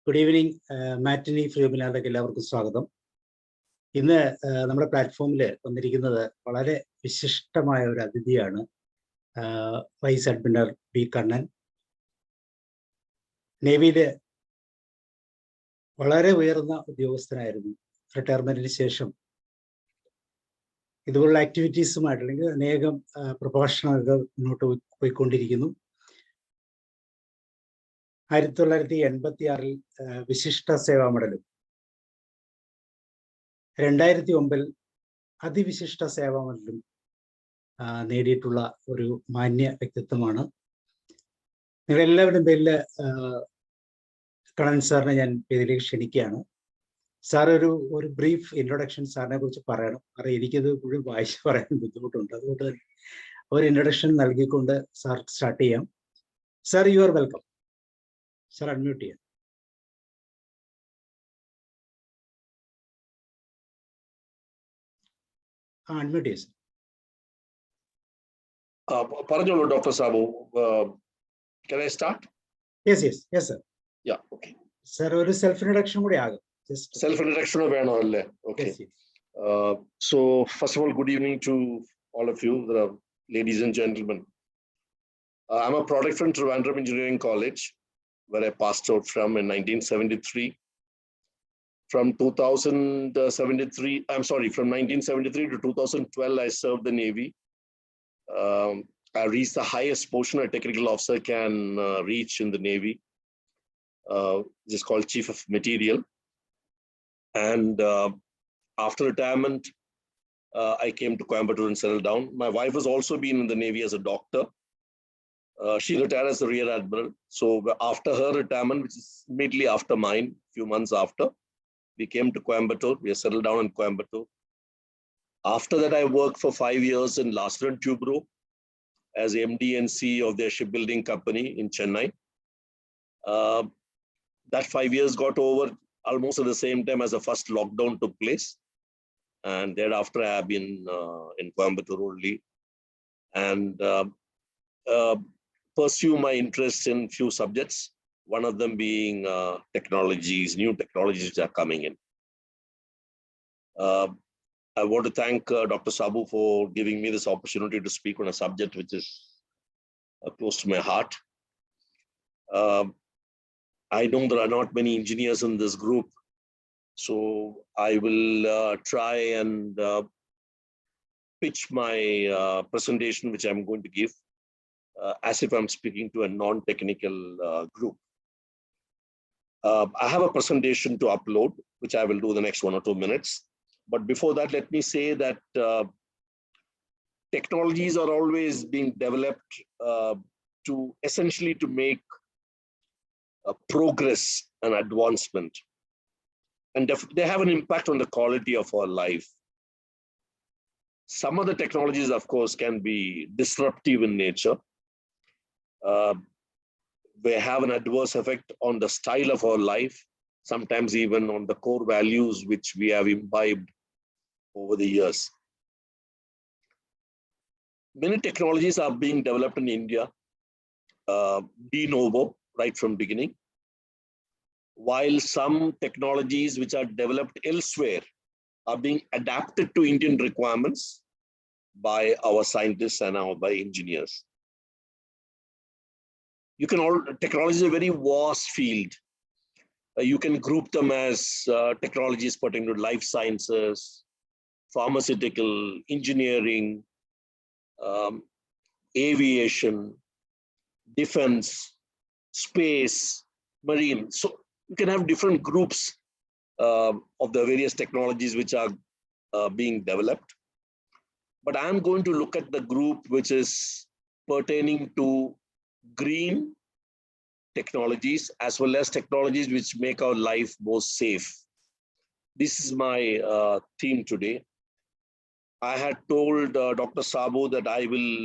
Good evening, Matinee free webinar-ലേക്ക് എല്ലാവർക്കും സ്വാഗതം. ഇന്ന് നമ്മുടെ പ്ലാറ്റ്ഫോമിൽ വന്നിരിക്കുന്നത് വളരെ വിശിഷ്ടമായ ഒരു അതിഥിയാണ് വൈസ് അഡ്മിറൽ പി കണ്ണൻ. നേവിയിലെ വളരെ ഉയർന്ന ഉദ്യോഗസ്ഥനായിരുന്നു. റിട്ടയർമെന്റിന് ശേഷം ഇതുപോലുള്ള ആക്ടിവിറ്റീസുമായിട്ട് അല്ലെങ്കിൽ അനേകം പ്രഭാഷണങ്ങൾ മുന്നോട്ട് പോയിക്കൊണ്ടിരിക്കുന്നു. 1986 വിശിഷ്ട സേവാ മെഡലും 2009 അതിവിശിഷ്ട സേവാ മെഡലും നേടിയിട്ടുള്ള ഒരു മാന്യ വ്യക്തിത്വമാണ്. നിങ്ങളെല്ലാവരും പേരിൽ കണ്ണൻ സാറിനെ ഞാൻ ഇതിലേക്ക് ക്ഷണിക്കുകയാണ്. സാർ ഒരു ബ്രീഫ് ഇൻട്രൊഡക്ഷൻ സാറിനെ കുറിച്ച് പറയണം. കാരണം എനിക്കത് മുഴുവൻ വായിച്ച് പറയാൻ ബുദ്ധിമുട്ടുണ്ട്. അതുകൊണ്ട് തന്നെ ഒരു ഇൻട്രൊഡക്ഷൻ നൽകിക്കൊണ്ട് സാർ സ്റ്റാർട്ട് ചെയ്യാം. Sir, you are welcome. Sir, unmute here. Unmute here, sir. Paranjolo, Dr. Sabu. Can I start? Yes, sir. Yeah, okay. Sir, or self-introduction would be just self-introduction of okay. Yes. So, first of all, good evening to all of you, ladies and gentlemen. I'm a product from Trivandrum Engineering College, where I passed out from in 1973. From 1973 to 2012, I served the Navy. I reached the highest portion a technical officer can reach in the Navy, which is called Chief of Material. And after retirement, I came to Coimbatore and settled down. My wife has also been in the Navy as a doctor. She retired as a Rear Admiral. So after her retirement, which is immediately after mine, few months after, we came to Coimbatore. We are settled down in Coimbatore. After that, I worked for 5 years in Larsen & Toubro as MD and CEO of their shipbuilding company in Chennai. That 5 years got over almost at the same time as the first lockdown took place. And thereafter, I have been in Coimbatore only. And pursue my interest in few subjects, one of them being new technologies which are coming in. I want to thank Dr. Sabu for giving me this opportunity to speak on a subject which is close to my heart. I know there are not many engineers in this group, so I will try and pitch my presentation which I'm going to give as if I'm speaking to a non-technical group. I have a presentation to upload, which I will do the next 1 or 2 minutes. But before that, let me say that technologies are always being developed to essentially to make progress and advancement. And they have an impact on the quality of our life. Some of the technologies, of course, can be disruptive in nature. They have an adverse effect on the style of our life, sometimes even on the core values which we have imbibed over the years. Many technologies are being developed in India de novo, right from beginning, while some technologies which are developed elsewhere are being adapted to Indian requirements by our scientists and by engineers. Technology is a very vast field. You can group them as technologies pertaining to life sciences, pharmaceutical, engineering, aviation, defense, space, marine. So you can have different groups of the various technologies which are being developed. But I'm going to look at the group which is pertaining to green technologies as well as technologies which make our life more safe. This is my theme today. I had told Dr. Sabu that I will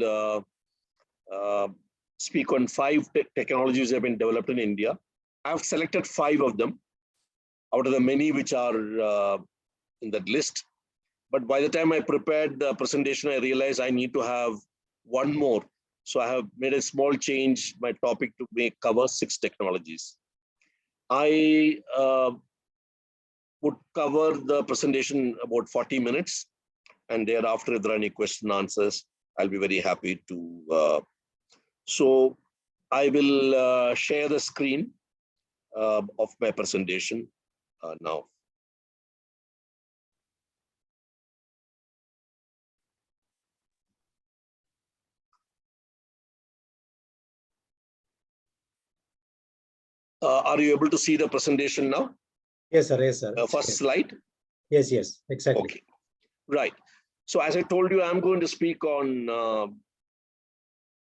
speak on 5 technologies that have been developed in India. I've selected 5 of them out of the many which are in that list. But by the time I prepared the presentation, I realized I need to have one more. So I have made a small change, my topic to cover 6 technologies. I would cover the presentation about 40 minutes, and thereafter, if there are any question answers, I'll be very happy to. So I will share the screen of my presentation now. Are you able to see the presentation now? Yes, sir. Yes, sir. First slide. Yes, yes, exactly. Okay, right. So as I told you, I'm going to speak on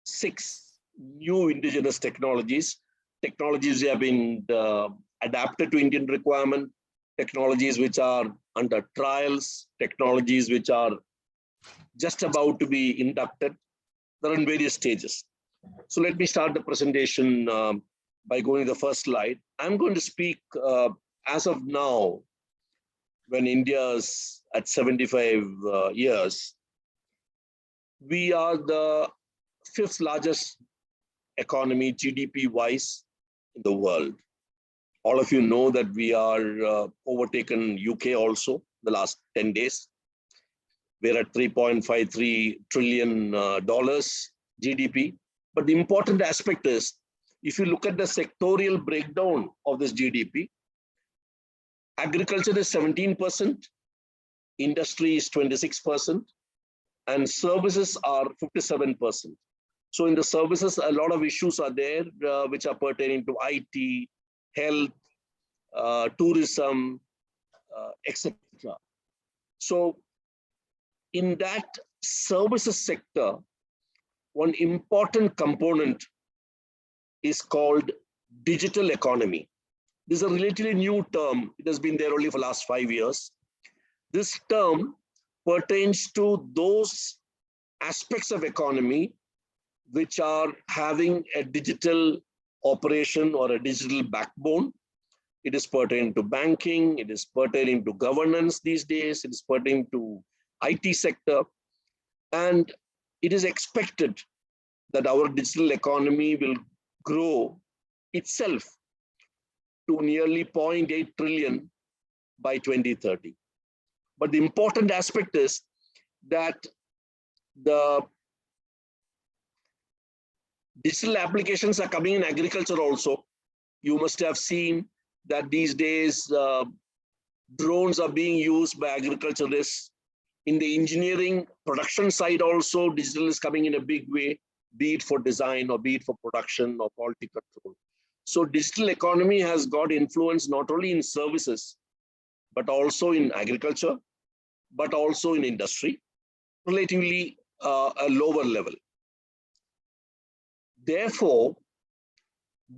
6 new indigenous technologies. Technologies that have been adapted to Indian requirement, technologies which are under trials, technologies which are just about to be inducted. They're in various stages. So let me start the presentation by going to the first slide. I'm going to speak as of now, when India is at 75 years, we are the 5th largest economy GDP-wise in the world. All of you know that we are overtaken UK also the last 10 days. We're at $3.53 trillion GDP. But the important aspect is, if you look at the sectorial breakdown of this GDP, agriculture is 17%, industry is 26%, and services are 57%. So in the services, a lot of issues are there which are pertaining to IT, health, tourism, etc. So in that services sector, one important component is called digital economy. This is a relatively new term. It has been there only for the last 5 years. This term pertains to those aspects of economy which are having a digital operation or a digital backbone. It is pertaining to banking, it is pertaining to governance these days, it is pertaining to IT sector, and it is expected that our digital economy will grow itself to nearly 0.8 trillion by 2030. But the important aspect is that the digital applications are coming in agriculture also. You must have seen that these days drones are being used by agriculturalists. In the engineering production side also, digital is coming in a big way, be it for design or be it for production or quality control. So digital economy has got influence not only in services, but also in agriculture, but also in industry, relatively a lower level. Therefore,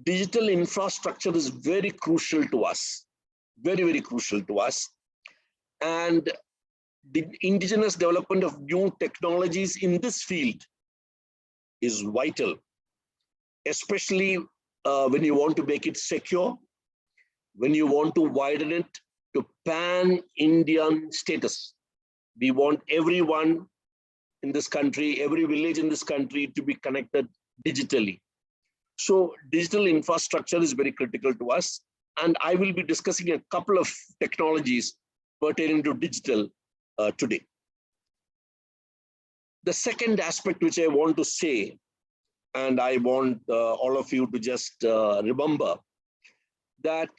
digital infrastructure is very crucial to us, very, very crucial to us. And the indigenous development of new technologies in this field is vital, especially when you want to make it secure, when you want to widen it to pan-Indian status. We want everyone in this country, every village in this country to be connected digitally. So digital infrastructure is very critical to us. And I will be discussing a couple of technologies pertaining to digital today. The second aspect which I want to say, and I want all of you to just remember, that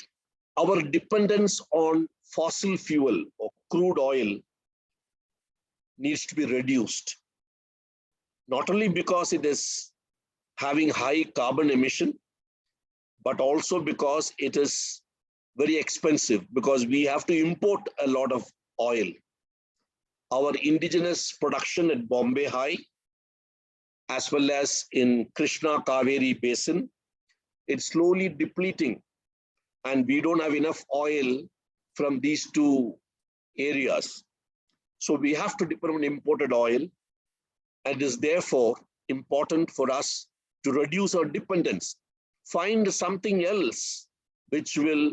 our dependence on fossil fuel or crude oil needs to be reduced. Not only because it is having high carbon emission, but also because it is very expensive, because we have to import a lot of oil. Our indigenous production at Bombay High, as well as in Krishna Kaveri Basin, it's slowly depleting, and we don't have enough oil from these two areas. So we have to depend on imported oil, and it is therefore important for us to reduce our dependence, find something else which will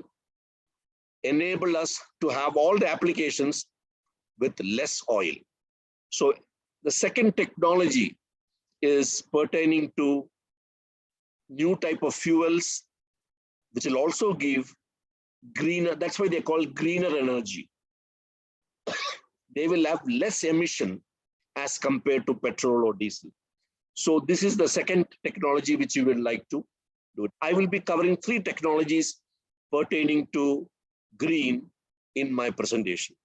enable us to have all the applications with less oil. So the second technology is pertaining to new type of fuels, which will also give greener. That's why they call greener energy. They will have less emission as compared to petrol or diesel. So this is the second technology which you would like to do. I will be covering 3 technologies pertaining to green in my presentation.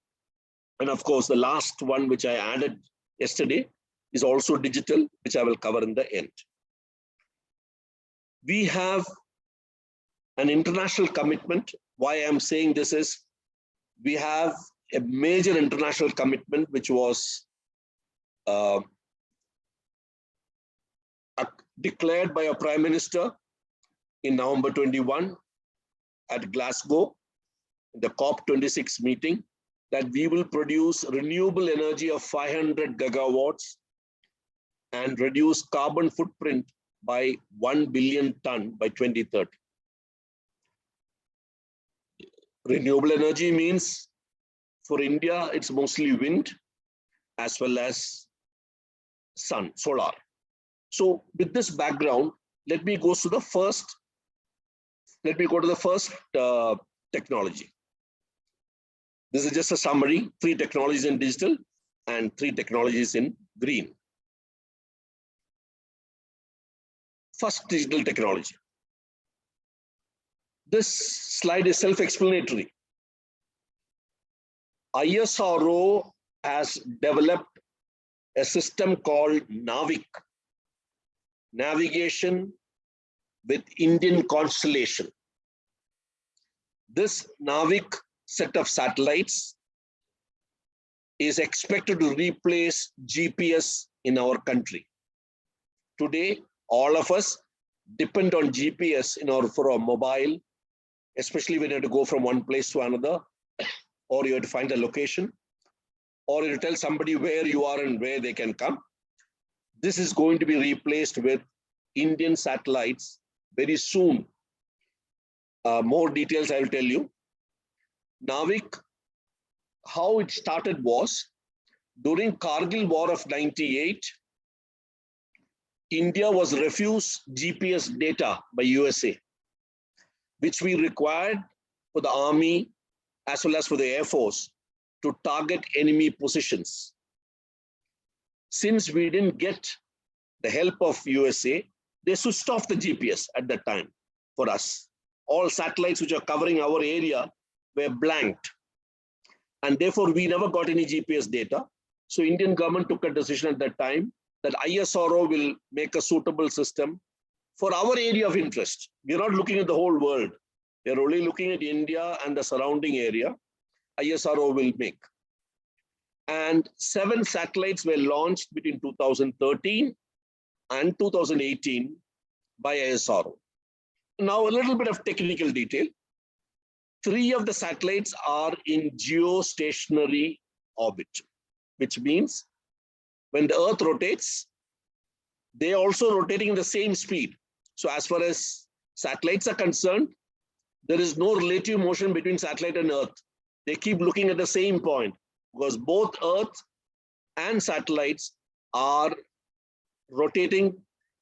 And of course, the last one which I added yesterday is also digital, which I will cover in the end. We have an international commitment. Why I'm saying this is we have a major international commitment which was declared by our Prime Minister in November 21 at Glasgow, the COP26 meeting, that we will produce renewable energy of 500 gigawatts and reduce carbon footprint by 1 billion ton by 2030. Renewable energy means for India, it's mostly wind as well as sun, solar. So with this background, let me go to the first technology. This is just a summary, 3 technologies in digital and 3 technologies in green. First, digital technology. This slide is self-explanatory. ISRO has developed a system called NAVIC, Navigation with Indian Constellation. This NAVIC set of satellites is expected to replace GPS in our country. Today, all of us depend on GPS for our mobile, especially when you have to go from one place to another, or you have to find a location, or you tell somebody where you are and where they can come. This is going to be replaced with Indian satellites very soon. More details I will tell you. NAVIC, how it started was, during Kargil War of 98, India was refused GPS data by USA, which we required for the army as well as for the Air Force to target enemy positions. Since we didn't get the help of USA, they switched off the GPS at that time for us. All satellites which are covering our area were blanked. And therefore, we never got any GPS data. So Indian government took a decision at that time that ISRO will make a suitable system for our area of interest. We're not looking at the whole world. We're only looking at India and the surrounding area. ISRO will make. And 7 satellites were launched between 2013 and 2018 by ISRO. Now, a little bit of technical detail. 3 of the satellites are in geostationary orbit, which means when the Earth rotates, they are also rotating in the same speed. So as far as satellites are concerned, there is no relative motion between satellite and Earth. They keep looking at the same point because both Earth and satellites are rotating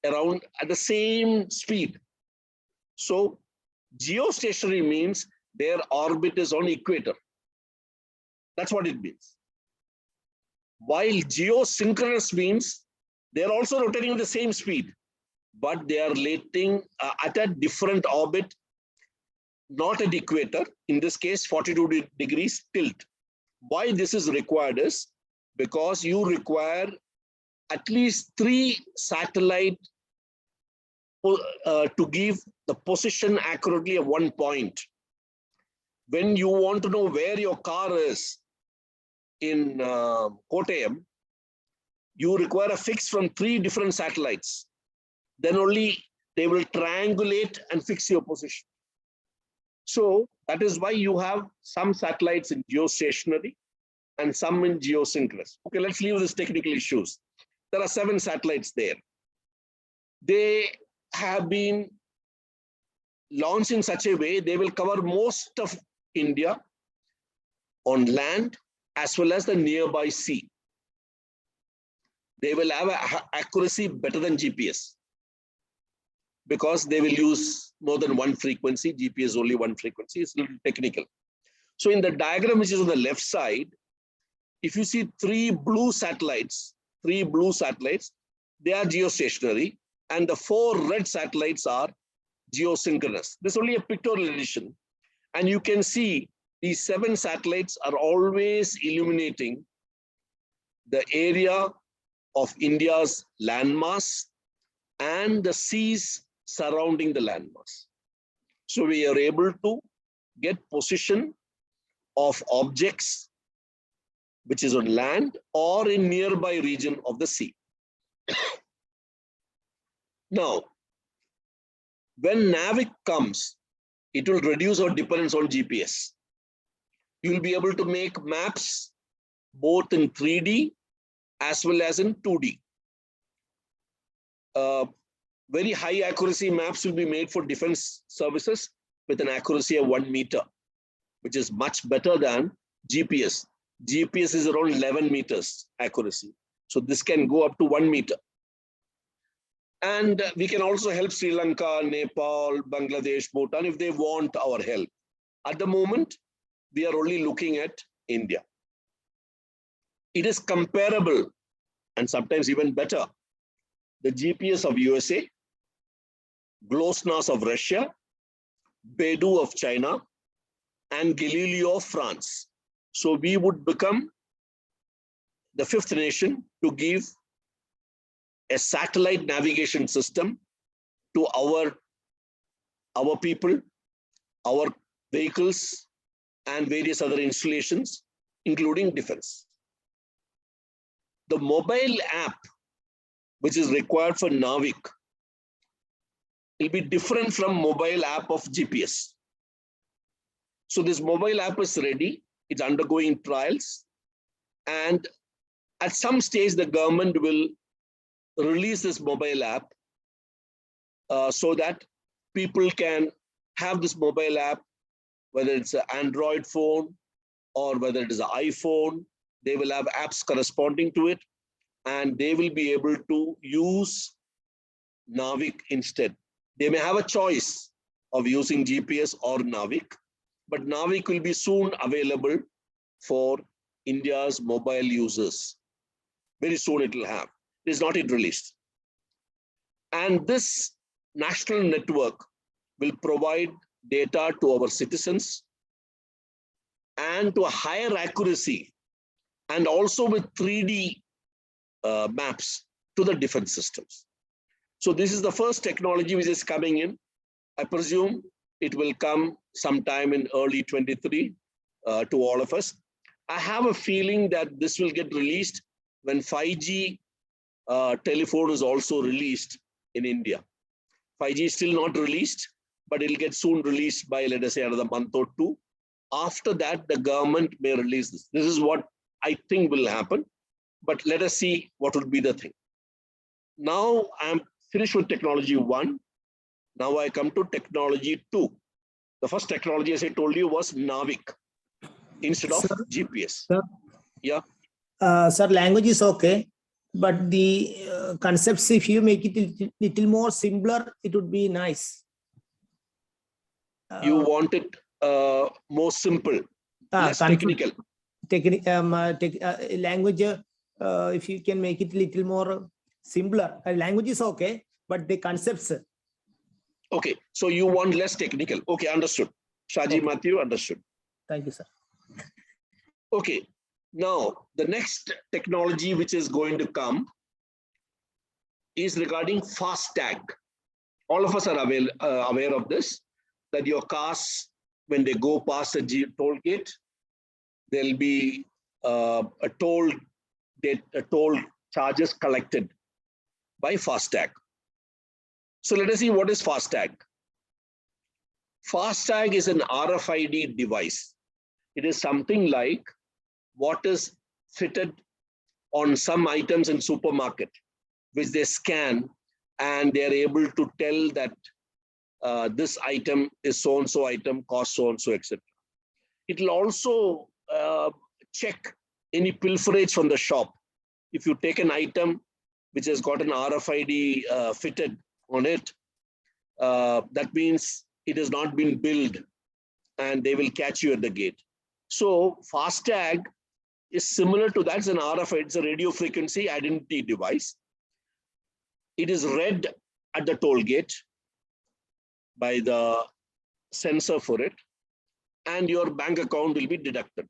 around at the same speed. So geostationary means their orbit is on equator. That's what it means. While geosynchronous means they're also rotating at the same speed, but they are rotating at a different orbit, not at equator, in this case 42 degrees tilt. Why this is required is because you require at least 3 satellites to give the position accurately at one point. When you want to know where your car is in Kottayam, you require a fix from 3 different satellites. Then only they will triangulate and fix your position. So that is why you have some satellites in geostationary and some in geosynchronous. Okay, let's leave these technical issues. There are 7 satellites there. They have been launched in such a way they will cover most of India on land as well as the nearby sea. They will have an accuracy better than GPS. because they will use more than one frequency. GPS only one frequency. It's a little technical. So in the diagram which is on the left side, if you see three blue satellites, they are geostationary, and the 4 red satellites are geosynchronous. This is only a pictorial edition. And you can see these 7 satellites are always illuminating the area of India's landmass and the seas surrounding the landmass. So we are able to get position of objects which is on land or in nearby region of the sea. Now, when NAVIC comes, it will reduce our dependence on GPS. You will be able to make maps both in 3D as well as in 2D. Very high accuracy maps will be made for defense services with an accuracy of 1 meter, which is much better than GPS. GPS is around 11 meters accuracy. So this can go up to 1 meter. And we can also help Sri Lanka, Nepal, Bangladesh, Bhutan if they want our help. At the moment, we are only looking at India. It is comparable and sometimes even better. The GPS of USA, GLONASS of Russia, Beidou of China, and Galileo of France. So we would become the 5th nation to give a satellite navigation system to our people, our vehicles, and various other installations, including defense. The mobile app, which is required for NAVIC, will be different from mobile app of GPS. So this mobile app is ready. It's undergoing trials. And at some stage, the government will release this mobile app so that people can have this mobile app, whether it's an Android phone or whether it is an iPhone. They will have apps corresponding to it, and they will be able to use NAVIC instead. They may have a choice of using GPS or NAVIC, but NAVIC will be soon available for India's mobile users. Very soon it will have. It is not yet released. And this national network will provide data to our citizens and to a higher accuracy, and also with 3D maps to the defense systems. So this is the first technology which is coming in. I presume it will come sometime in early 23 to all of us. I have a feeling that this will get released when 5G telephone is also released in India. 5G is still not released, but it'll get soon released by, let us say, another month or 2. After that, the government may release this. This is what I think will happen, but let us see what would be the thing. Now I'm finished with technology 1. Now I come to technology 2. The first technology, as I told you, was NAVIC instead of GPS. Sir, yeah. Sir, language is okay, but the concepts, if you make it a little more simpler, it would be nice. You want it more simple, less technical. Language, if you can make it a little more simpler. Language is okay, but the concepts. Okay, so you want less technical. Okay, understood. Shaji Matthew, understood. Thank you, sir. Okay, now the next technology which is going to come is regarding FASTag. All of us are aware of this, that your cars, when they go past a toll gate, there'll be a toll charges collected by FASTag. So let us see what is FASTag. FASTag is an RFID device. It is something like what is fitted on some items in supermarket, which they scan and they are able to tell that this item is so-and-so item, cost so-and-so, etc. It will also check any pilferage from the shop. If you take an item which has got an RFID fitted on it, that means it has not been billed and they will catch you at the gate. So FASTag is similar to that. It's an RFID, it's a radio frequency identity device. It is read at the toll gate by the sensor for it, and your bank account will be deducted.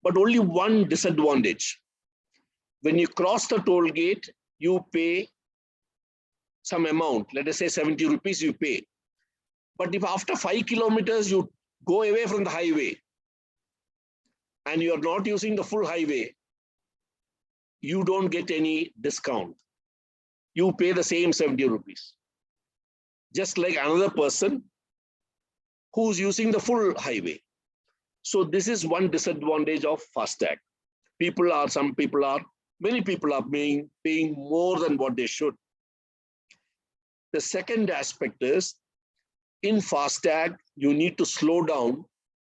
But only one disadvantage. When you cross the toll gate, you pay some amount, let us say 70 rupees you pay. But if after 5 kilometers you go away from the highway and you are not using the full highway, you don't get any discount. You pay the same 70 rupees. Just like another person who's using the full highway. So this is one disadvantage of FASTag. Many people are paying more than what they should. The second aspect is, in FASTag, you need to slow down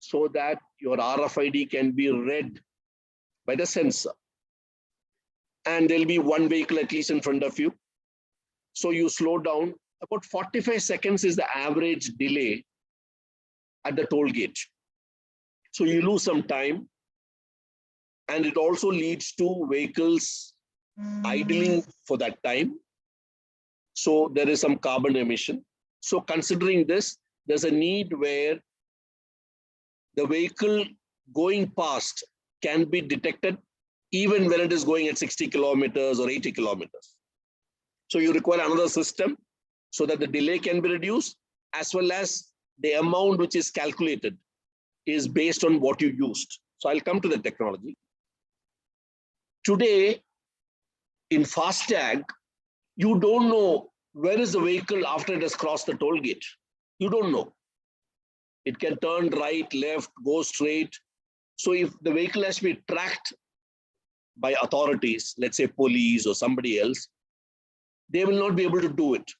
so that your RFID can be read by the sensor. And there'll be one vehicle at least in front of you. So you slow down. About 45 seconds is the average delay at the toll gate. So you lose some time. And it also leads to vehicles idling for that time. So there is some carbon emission. So considering this, there's a need where the vehicle going past can be detected even when it is going at 60 kilometers or 80 kilometers. So you require another system so that the delay can be reduced, as well as the amount which is calculated is based on what you used. So I'll come to the technology. Today, in FASTag, you don't know where is the vehicle after it has crossed the toll gate. You don't know. It can turn right, left, go straight. So if the vehicle has to be tracked by authorities, let's say police or somebody else, they will not be able to do it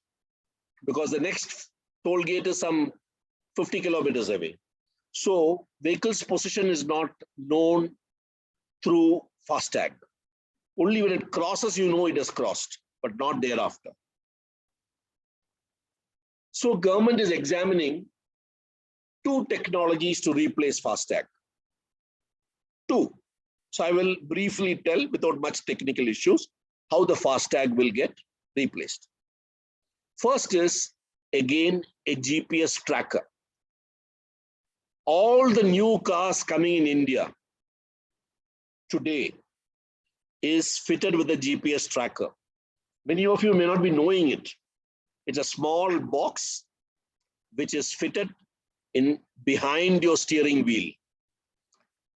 because the next toll gate is some 50 kilometers away. So vehicle's position is not known through FASTag. Only when it crosses, you know it has crossed, but not thereafter. So government is examining two technologies to replace FASTag. Two. So I will briefly tell, without much technical issues, how the FASTag will get replaced. First is, again, a GPS tracker. All the new cars coming in India today is fitted with a GPS tracker. Many of you may not be knowing it. It's a small box which is fitted in behind your steering wheel.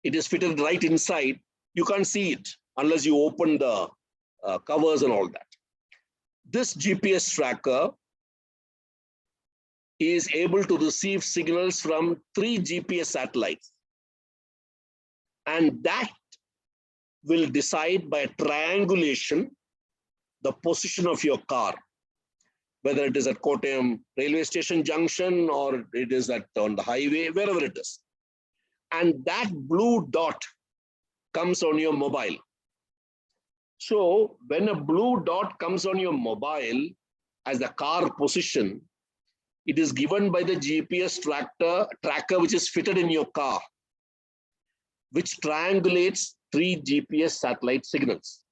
It is fitted right inside. You can't see it unless you open the covers and all that. This GPS tracker is able to receive signals from 3 GPS satellites. And that will decide by triangulation the position of your car, whether it is at Kottayam railway station junction or it is on the highway, wherever it is. And that blue dot comes on your mobile. So when a blue dot comes on your mobile as the car position, it is given by the GPS tracker which is fitted in your car, which triangulates 3 GPS satellite signals.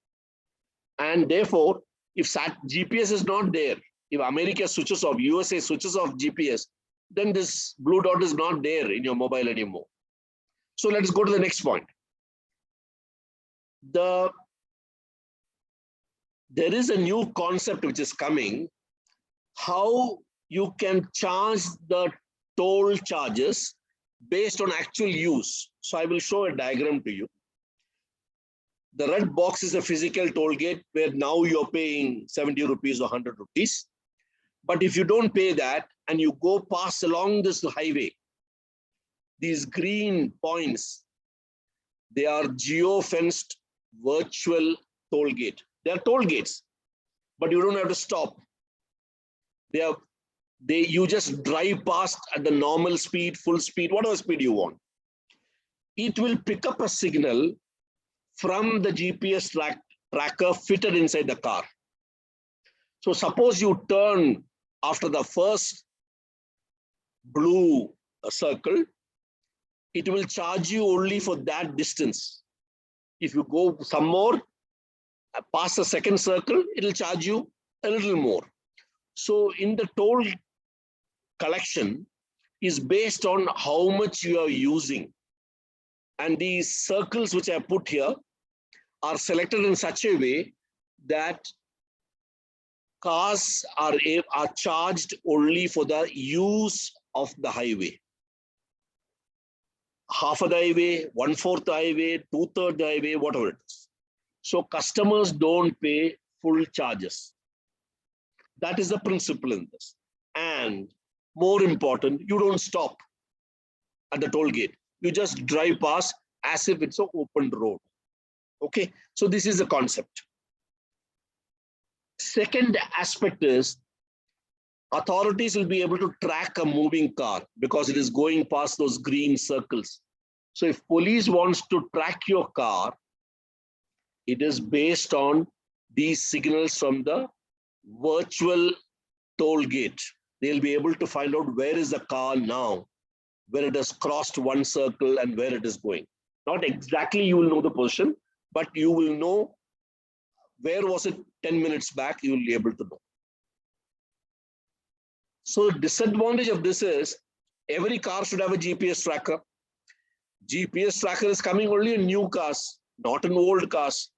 And therefore, if GPS is not there, if America switches off, USA switches off GPS, then this blue dot is not there in your mobile anymore. So let's go to the next point. There is a new concept which is coming, how you can charge the toll charges based on actual use. So I will show a diagram to you. The red box is a physical toll gate where now you're paying 70 rupees or 100 rupees. But if you don't pay that and you go past along this highway, these green points, they are geo-fenced virtual toll gate. They are toll gates, but you don't have to stop. You just drive past at the normal speed, full speed, whatever speed you want. It will pick up a signal from the GPS tracker fitted inside the car. So suppose you turn after the first blue circle, it will charge you only for that distance. If you go some more, past the second circle, it will charge you a little more. So in the toll collection is based on how much you are using. And these circles which I put here are selected in such a way that cars are charged only for the use of the highway. Half of the highway, 1/4 the highway, 2/3 the highway, whatever it is. So customers don't pay full charges. That is the principle in this. And more important, you don't stop at the toll gate. You just drive past as if it's an open road. Okay, so this is the concept. Second aspect is authorities will be able to track a moving car because it is going past those green circles. So if police wants to track your car, it is based on these signals from the virtual toll gate. They'll be able to find out where is the car now, where it has crossed one circle and where it is going. Not exactly you will know the position, but you will know where was it 10 minutes back, you will be able to know. So the disadvantage of this is every car should have a GPS tracker. GPS tracker is coming only in new cars, not in old cars.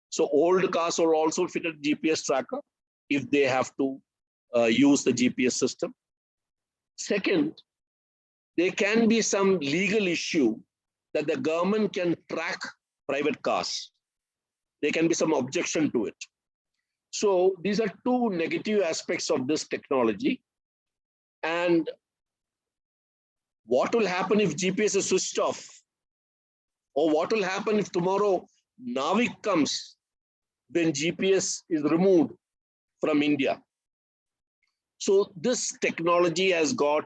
So old cars are also fitted GPS tracker if they have to use the GPS system. Second, there can be some legal issue that the government can track private cars. There can be some objection to it. So these are two negative aspects of this technology. And what will happen if GPS is switched off? Or what will happen if tomorrow Navik comes, then GPS is removed from India? So this technology has got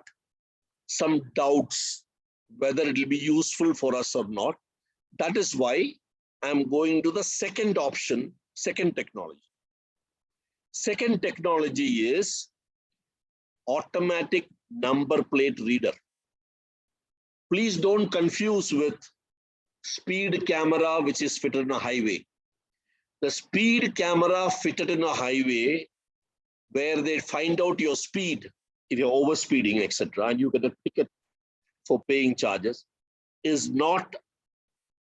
some doubts whether it will be useful for us or not. That is why I'm going to the second option, second technology. Second technology is automatic number plate reader. Please don't confuse with speed camera which is fitted in a highway. The speed camera fitted in a highway where they find out your speed, if you're overspeeding, etc., and you get a ticket for paying charges, is not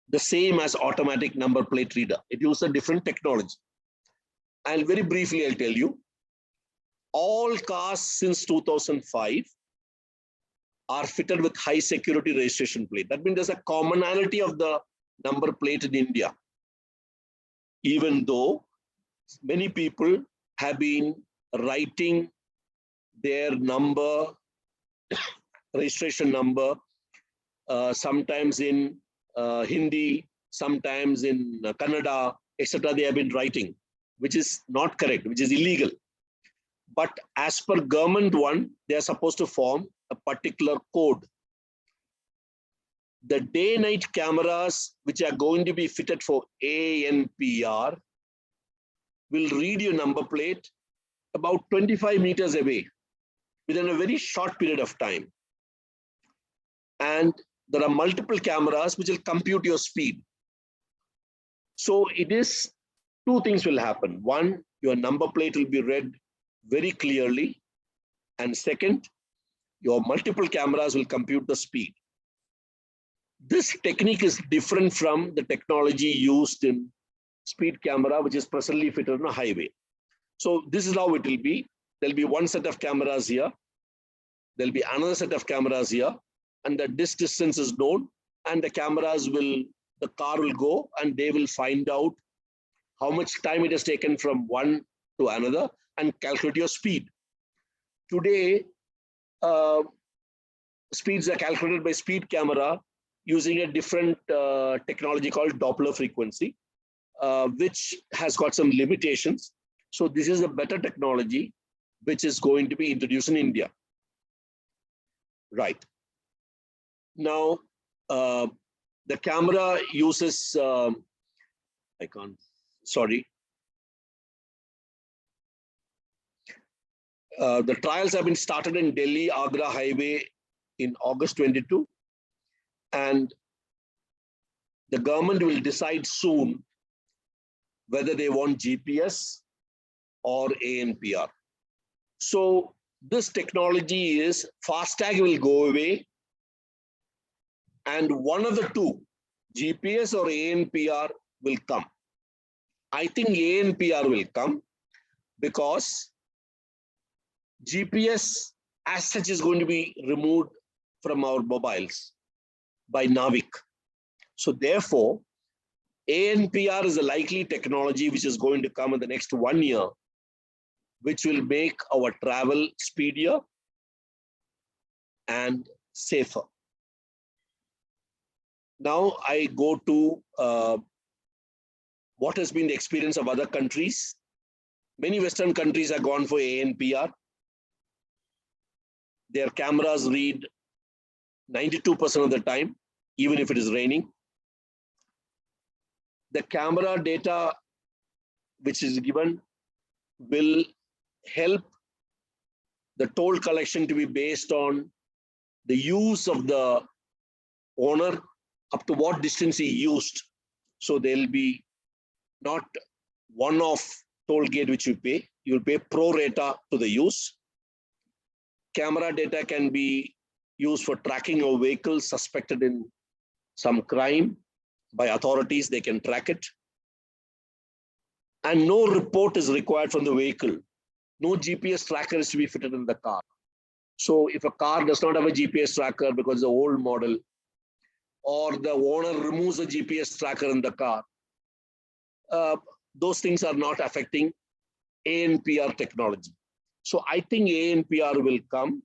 the same as automatic number plate reader. It uses a different technology. And very briefly, I'll tell you, all cars since 2005 are fitted with high security registration plate. That means there's a commonality of the number plate in India. Even though many people have been writing their number, registration number, sometimes in Hindi, sometimes in Kannada, etc. They have been writing, which is not correct, which is illegal. But as per government one, they are supposed to form a particular code. The day-night cameras, which are going to be fitted for ANPR, will read your number plate about 25 meters away within a very short period of time. And there are multiple cameras which will compute your speed. So it is, two things will happen. One, your number plate will be read very clearly. And second, your multiple cameras will compute the speed. This technique is different from the technology used in speed camera, which is presently fitted on a highway. So this is how it will be. There'll be one set of cameras here. There'll be another set of cameras here. And the distance is known. And the cameras will, the car will go and they will find out how much time it has taken from one to another and calculate your speed. Today, speeds are calculated by speed camera using a different technology called Doppler frequency, which has got some limitations. So this is a better technology which is going to be introduced in India. Right. Now, the camera uses, I can't, sorry. The trials have been started in Delhi Agra highway in August 22, and the government will decide soon whether they want GPS or ANPR. So this technology is FASTag will go away, and one of the two, GPS or ANPR, will come. I think ANPR will come because GPS as such is going to be removed from our mobiles by NAVIC. So therefore, ANPR is a likely technology which is going to come in the next 1 year, which will make our travel speedier and safer. Now I go to what has been the experience of other countries. Many Western countries have gone for ANPR. Their cameras read 92% of the time, even if it is raining. The camera data which is given will help the toll collection to be based on the use of the owner, up to what distance he used. So there will be not one-off toll gate which you will pay pro rata to the use. Camera data can be used for tracking of vehicles suspected in some crime by authorities. They can track it. And no report is required from the vehicle. No GPS tracker is to be fitted in the car. So if a car does not have a GPS tracker because it's an old model, or the owner removes a GPS tracker in the car, those things are not affecting ANPR technology. So I think ANPR will come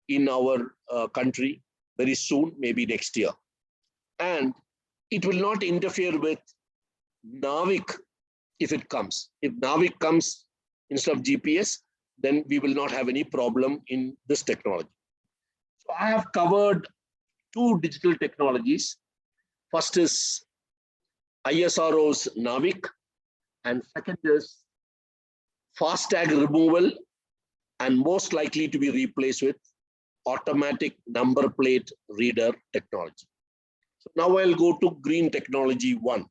in our country very soon, maybe next year. And it will not interfere with NAVIC if it comes. If NAVIC comes instead of GPS, then we will not have any problem in this technology. So I have covered two digital technologies. First is ISRO's NAVIC, and second is FASTag removal, and most likely to be replaced with automatic number plate reader technology. So now I'll go to green technology 1.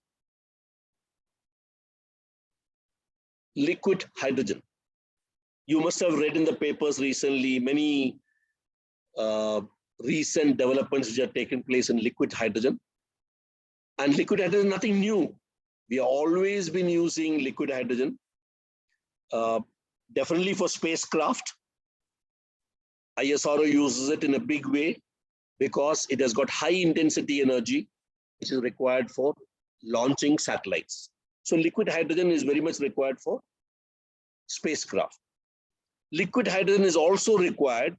Liquid hydrogen. You must have read in the papers recently many recent developments which have taken place in liquid hydrogen. And liquid hydrogen is nothing new. We have always been using liquid hydrogen, definitely for spacecraft. ISRO uses it in a big way because it has got high intensity energy, which is required for launching satellites. So liquid hydrogen is very much required for spacecraft. Liquid hydrogen is also required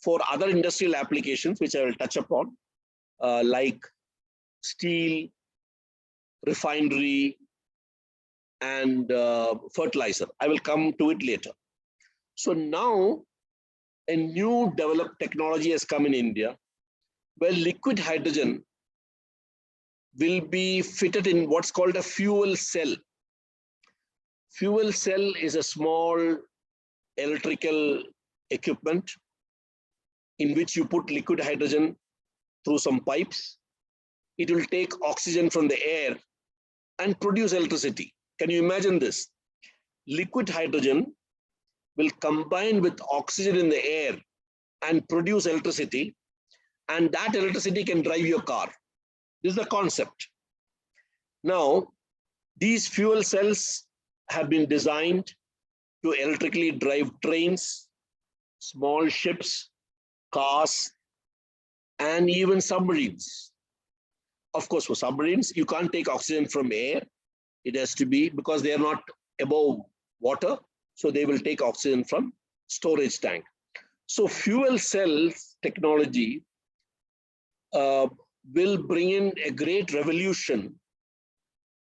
for other industrial applications, which I will touch upon, like steel, refinery, and fertilizer. I will come to it later. So now a new developed technology has come in India where liquid hydrogen will be fitted in what's called a fuel cell. Fuel cell is a small electrical equipment in which you put liquid hydrogen through some pipes. It will take oxygen from the air and produce electricity. Can you imagine this? Liquid hydrogen will combine with oxygen in the air and produce electricity, and that electricity can drive your car. This is the concept. Now, these fuel cells have been designed to electrically drive trains, small ships, cars, and even submarines. Of course, for submarines, you can't take oxygen from air. It has to be, because they are not above water, so they will take oxygen from storage tank. So fuel cells technology will bring in a great revolution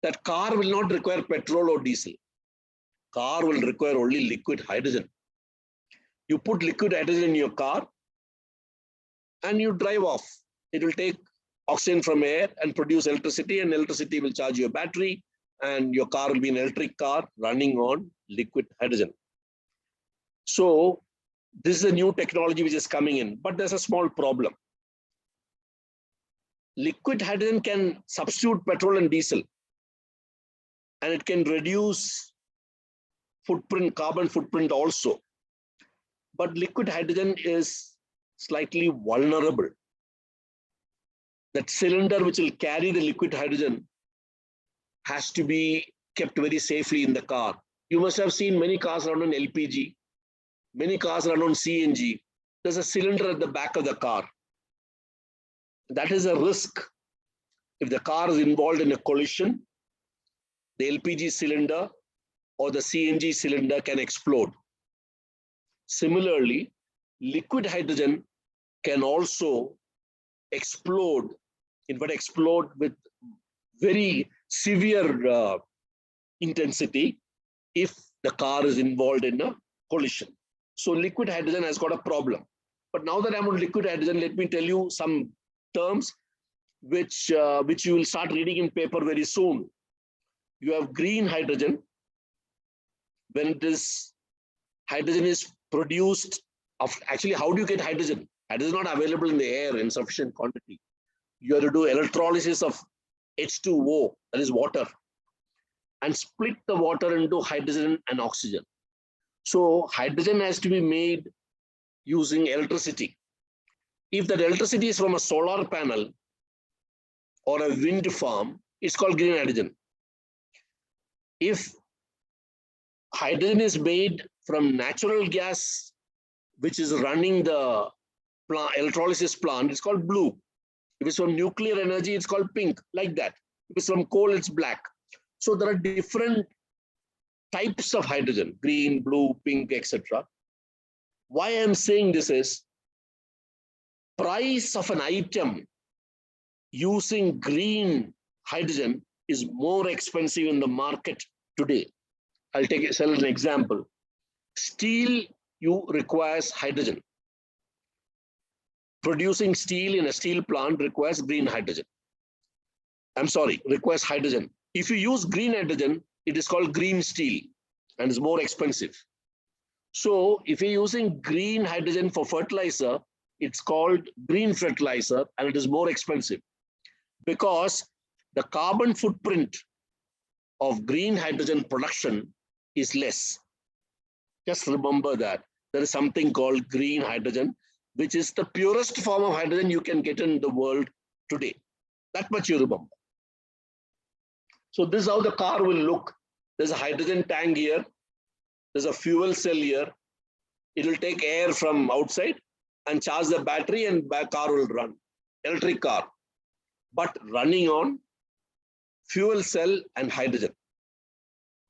that car will not require petrol or diesel. Car will require only liquid hydrogen. You put liquid hydrogen in your car and you drive off. It will take oxygen from air and produce electricity, and electricity will charge your battery, and your car will be an electric car running on liquid hydrogen. So this is a new technology which is coming in, but there's a small problem. Liquid hydrogen can substitute petrol and diesel, and it can reduce carbon footprint also. But liquid hydrogen is slightly vulnerable. That cylinder which will carry the liquid hydrogen has to be kept very safely in the car. You must have seen many cars run on LPG, many cars run on CNG. There's a cylinder at the back of the car. That is a risk. If the car is involved in a collision, the LPG cylinder or the CNG cylinder can explode. Similarly, liquid hydrogen can also explode, in fact, explode with very severe intensity if the car is involved in a collision. So liquid hydrogen has got a problem. But now that I'm on liquid hydrogen, let me tell you some terms which you will start reading in paper very soon. You have green hydrogen. When this hydrogen is produced, actually, how do you get hydrogen? Hydrogen is not available in the air in sufficient quantity. You have to do electrolysis of H2O, that is water, and split the water into hydrogen and oxygen. So hydrogen has to be made using electricity. If that electricity is from a solar panel or a wind farm, it's called green hydrogen. If hydrogen is made from natural gas, which is running the electrolysis plant, it's called blue. If it's from nuclear energy, it's called pink, like that. If it's from coal, it's black. So there are different types of hydrogen, green, blue, pink, etc. Why I'm saying this is, price of an item using green hydrogen is more expensive in the market today. I'll sell an example. Steel requires hydrogen. Producing steel in a steel plant requires green hydrogen. Requires hydrogen. If you use green hydrogen, it is called green steel and is more expensive. So if you're using green hydrogen for fertilizer, it's called green fertilizer and it is more expensive because the carbon footprint of green hydrogen production is less. Just remember that there is something called green hydrogen, which is the purest form of hydrogen you can get in the world today. That much you remember. So this is how the car will look. There's a hydrogen tank here. There's a fuel cell here. It will take air from outside and charge the battery and the car will run. Electric car, but running on fuel cell and hydrogen.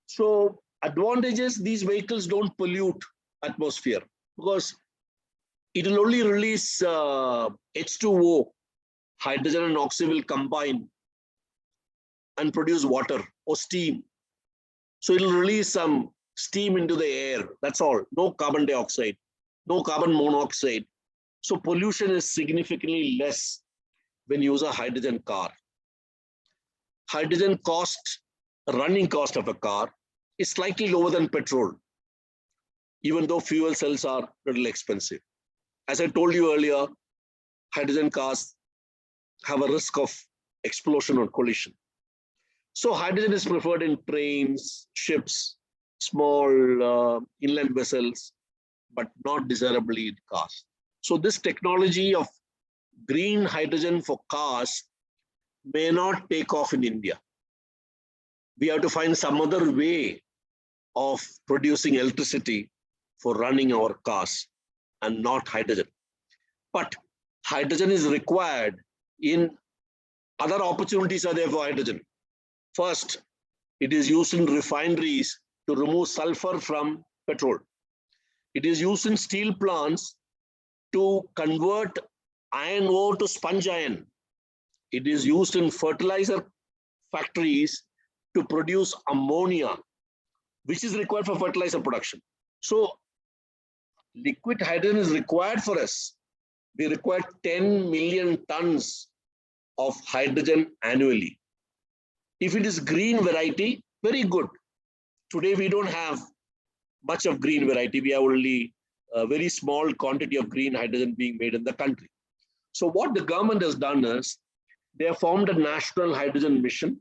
So advantages, these vehicles don't pollute atmosphere because it will only release H2O, hydrogen and oxygen will combine and produce water or steam. So it will release some steam into the air, that's all. No carbon dioxide, no carbon monoxide. So pollution is significantly less when you use a hydrogen car. Hydrogen cost, running cost of a car is slightly lower than petrol, even though fuel cells are a little expensive. As I told you earlier, hydrogen cars have a risk of explosion or collision. So hydrogen is preferred in trains, ships, small inland vessels, but not desirably in cars. So this technology of green hydrogen for cars may not take off in India. We have to find some other way of producing electricity for running our cars and not hydrogen. But hydrogen is required in other opportunities are there for hydrogen. First, it is used in refineries to remove sulfur from petrol. It is used in steel plants to convert iron ore to sponge iron. It is used in fertilizer factories to produce ammonia, which is required for fertilizer production. So liquid hydrogen is required for us. We require 10 million tons of hydrogen annually. If it is green variety, very good. Today we don't have much of green variety. We have only a very small quantity of green hydrogen being made in the country. So what the government has done is they have formed a national hydrogen mission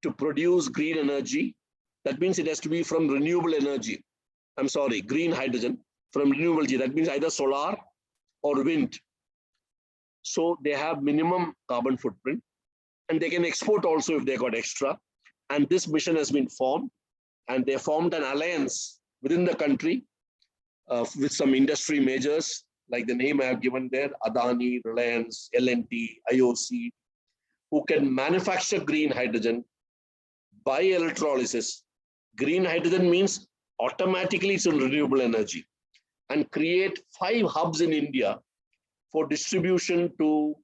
to produce green energy. That means it has to be from renewable energy. I'm sorry, green hydrogen from renewable energy. That means either solar or wind. So they have minimum carbon footprint and they can export also if they got extra. And this mission has been formed and they formed an alliance within the country with some industry majors, like the name I have given there, Adani, Reliance, L&T, IOC, who can manufacture green hydrogen by electrolysis. Green hydrogen means automatically it's a renewable energy, and create 5 hubs in India for distribution to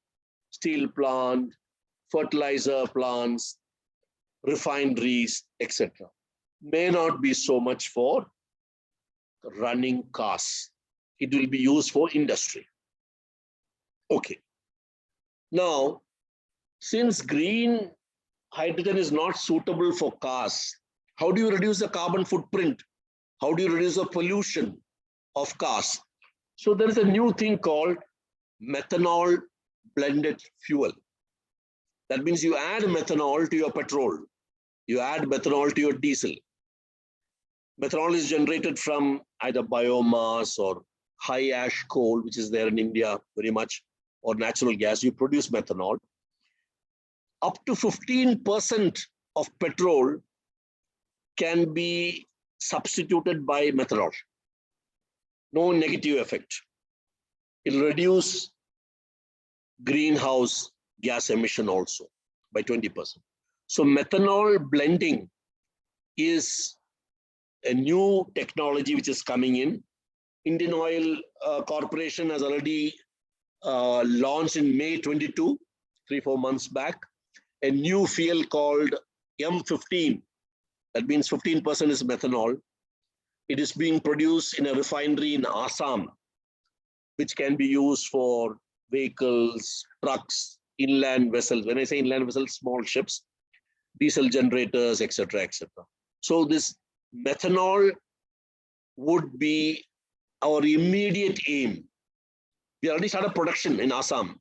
steel plant, fertilizer plants, refineries, etc. May not be so much for running cars. It will be used for industry. Okay. Now, since green hydrogen is not suitable for cars, how do you reduce the carbon footprint? How do you reduce the pollution of cars? So there is a new thing called methanol blended fuel. That means you add methanol to your petrol. You add methanol to your diesel. Methanol is generated from either biomass or high ash coal, which is there in India very much, or natural gas. You produce methanol. Up to 15% of petrol can be substituted by methanol. No negative effect. It will reduce greenhouse gas emission also by 20%. So methanol blending is a new technology which is coming in. Indian Oil Corporation has already launched in May 22, 3-4 months back, a new fuel called M15. That means 15% is methanol. It is being produced in a refinery in Assam, which can be used for vehicles, trucks, inland vessels. When I say inland vessels, small ships, diesel generators, etc., etc. So this methanol would be our immediate aim. We already started production in Assam.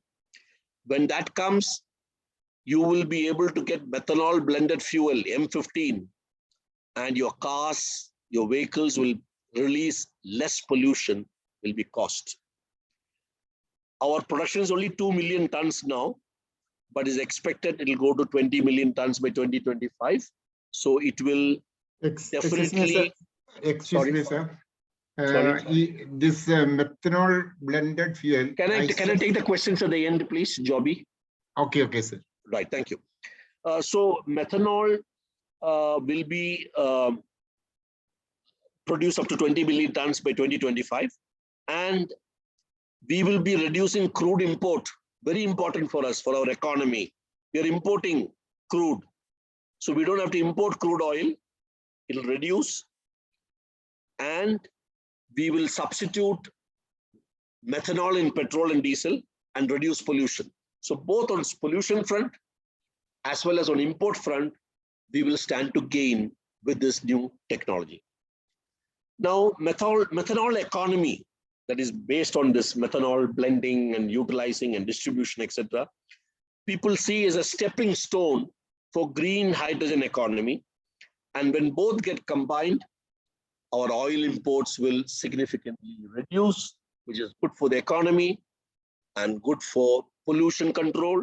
When that comes, you will be able to get methanol blended fuel, M15, and your cars, your vehicles will release less pollution, will be cost. Our production is only 2 million tons now, but is expected it will go to 20 million tons by 2025. So it will definitely. Excuse me, sir. This methanol blended fuel. Can I take the questions at the end, please, Jobby? Okay, sir. Right, thank you. So methanol will be produced up to 20 million tons by 2025, and we will be reducing crude import. Very important for us, for our economy. We are importing crude, so we don't have to import crude oil. It will reduce, and we will substitute methanol in petrol and diesel and reduce pollution. So both on pollution front as well as on import front, we will stand to gain with this new technology. Now, methanol economy that is based on this methanol blending and utilizing and distribution, etc., people see as a stepping stone for green hydrogen economy. And when both get combined, our oil imports will significantly reduce, which is good for the economy and good for pollution control,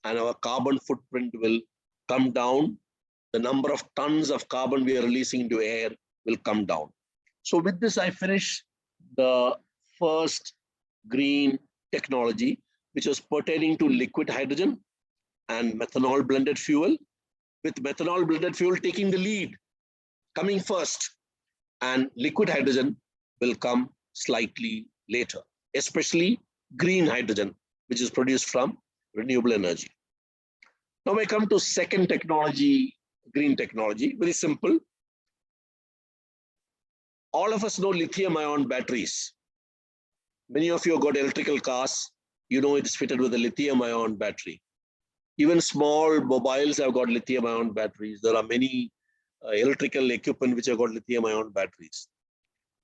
and our carbon footprint will come down. The number of tons of carbon we are releasing into air will come down. So with this, I finish the first green technology, which was pertaining to liquid hydrogen and methanol blended fuel, with methanol blended fuel taking the lead, coming first, and liquid hydrogen will come slightly later, especially green hydrogen, which is produced from renewable energy. Now I come to second technology, green technology, very simple. All of us know lithium-ion batteries. Many of you have got electrical cars, you know it is fitted with a lithium-ion battery. Even small mobiles have got lithium-ion batteries. There are many electrical equipment which have got lithium-ion batteries.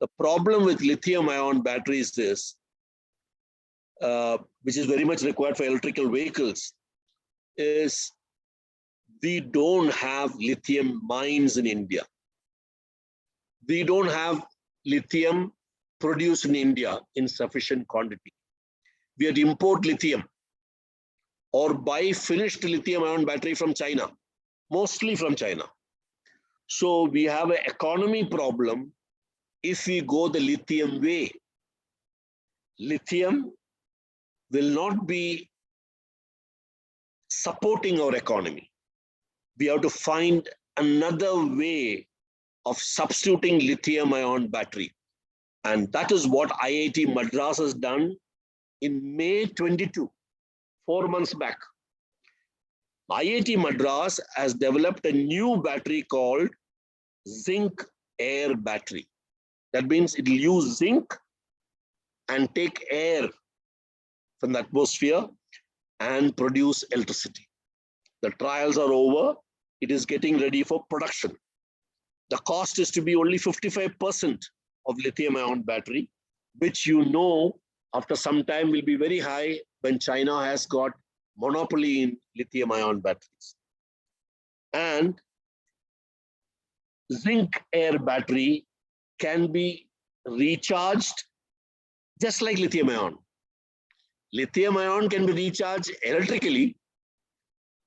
The problem with lithium-ion batteries is, which is very much required for electrical vehicles, is we don't have lithium mines in India. We don't have lithium produced in India in sufficient quantity. We had to import lithium or buy finished lithium-ion battery from China, mostly from China. So we have an economy problem if we go the lithium way. Lithium will not be supporting our economy. We have to find another way of substituting lithium-ion battery. And that is what IIT Madras has done in May 22, 4 months back. IIT Madras has developed a new battery called zinc air battery. That means it will use zinc and take air from the atmosphere and produce electricity. The trials are over. It is getting ready for production. The cost is to be only 55% of lithium-ion battery, which after some time will be very high when China has got monopoly in lithium-ion batteries. And zinc air battery can be recharged just like lithium-ion. Lithium-ion can be recharged electrically,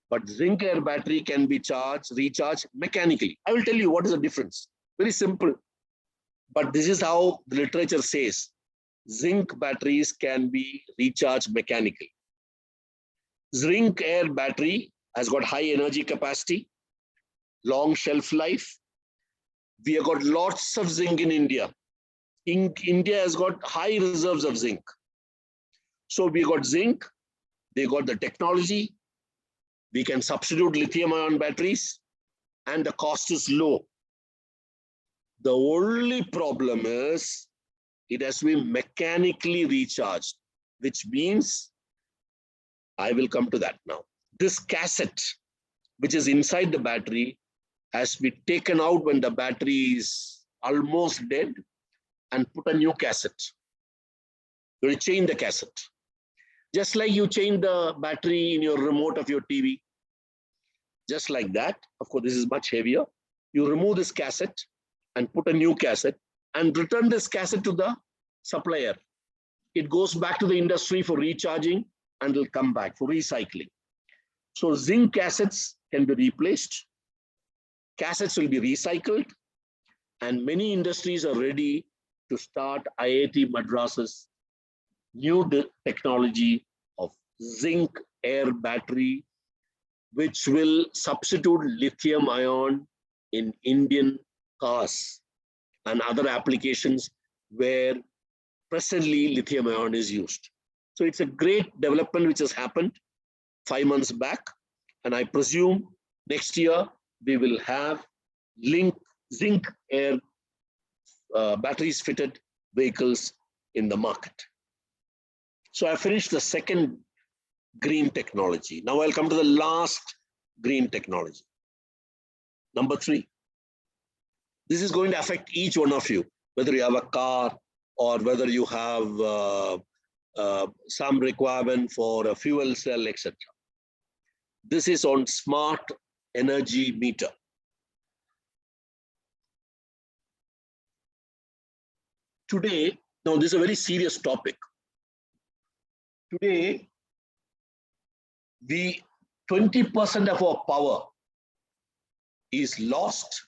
but zinc air battery can be recharged mechanically. I will tell you what is the difference. Very simple. But this is how the literature says. Zinc batteries can be recharged mechanically. Zinc air battery has got high energy capacity, long shelf life. We have got lots of zinc in India. India has got high reserves of zinc. So we got zinc, they got the technology, we can substitute lithium-ion batteries, and the cost is low. The only problem is it has to be mechanically recharged, which means, I will come to that now. This cassette, which is inside the battery, has to be taken out when the battery is almost dead and put a new cassette. You will change the cassette. Just like you change the battery in your remote of your TV. Just like that. Of course, this is much heavier. You remove this cassette and put a new cassette and return this cassette to the supplier. It goes back to the industry for recharging and will come back for recycling. So zinc cassettes can be replaced. Cassettes will be recycled, and many industries are ready to start IIT Madras's new technology of zinc air battery, which will substitute lithium ion in Indian cars and other applications where presently lithium ion is used. So it's a great development which has happened 5 months back, and I presume next year we will have zinc air batteries fitted vehicles in the market. So I finished the second green technology. Now I'll come to the last green technology. Number 3. This is going to affect each one of you, whether you have a car or whether you have some requirement for a fuel cell, etc. This is on smart energy meter. Today, now this is a very serious topic. Today, 20% of our power is lost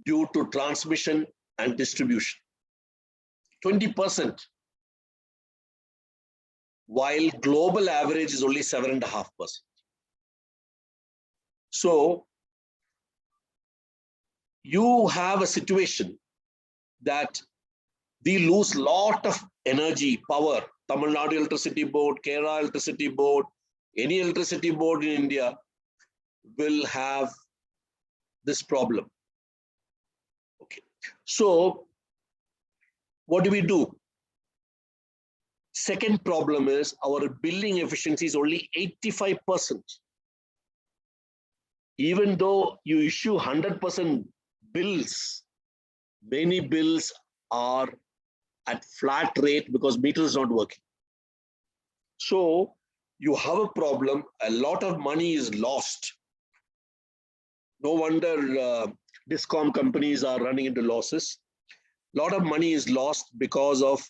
due to transmission and distribution. 20%, while global average is only 7.5%. So you have a situation that we lose a lot of energy, power. Tamil Nadu Electricity Board, Kerala Electricity Board, any electricity board in India will have this problem. Okay. So what do? Second problem is our billing efficiency is only 85%. Even though you issue 100% bills, many bills are at flat rate because meter is not working. So you have a problem, a lot of money is lost. No wonder discom companies are running into losses. A lot of money is lost because of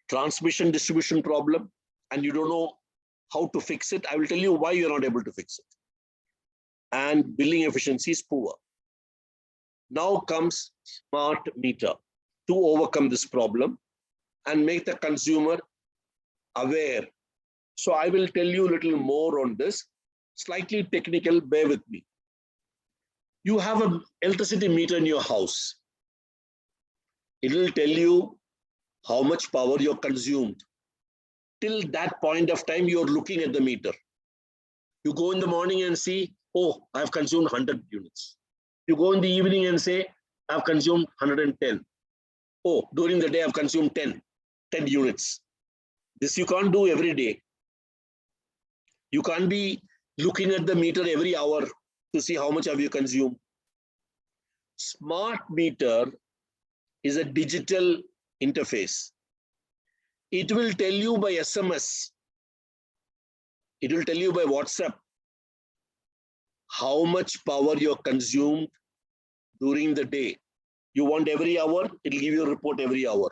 transmission distribution problem, and you don't know how to fix it. I will tell you why you're not able to fix it. And billing efficiency is poor. Now comes smart meter to overcome this problem and make the consumer aware. So I will tell you a little more on this, slightly technical, bear with me. You have an electricity meter in your house. It will tell you how much power you're consumed. Till that point of time, you're looking at the meter. You go in the morning and see, oh, I've consumed 100 units. You go in the evening and say, I've consumed 110. Oh, during the day, I've consumed 10 units. This you can't do every day. You can't be looking at the meter every hour to see how much have you consumed. Smart meter is a digital interface. It will tell you by SMS. It will tell you by WhatsApp how much power you consumed during the day. You want every hour, it will give you a report every hour.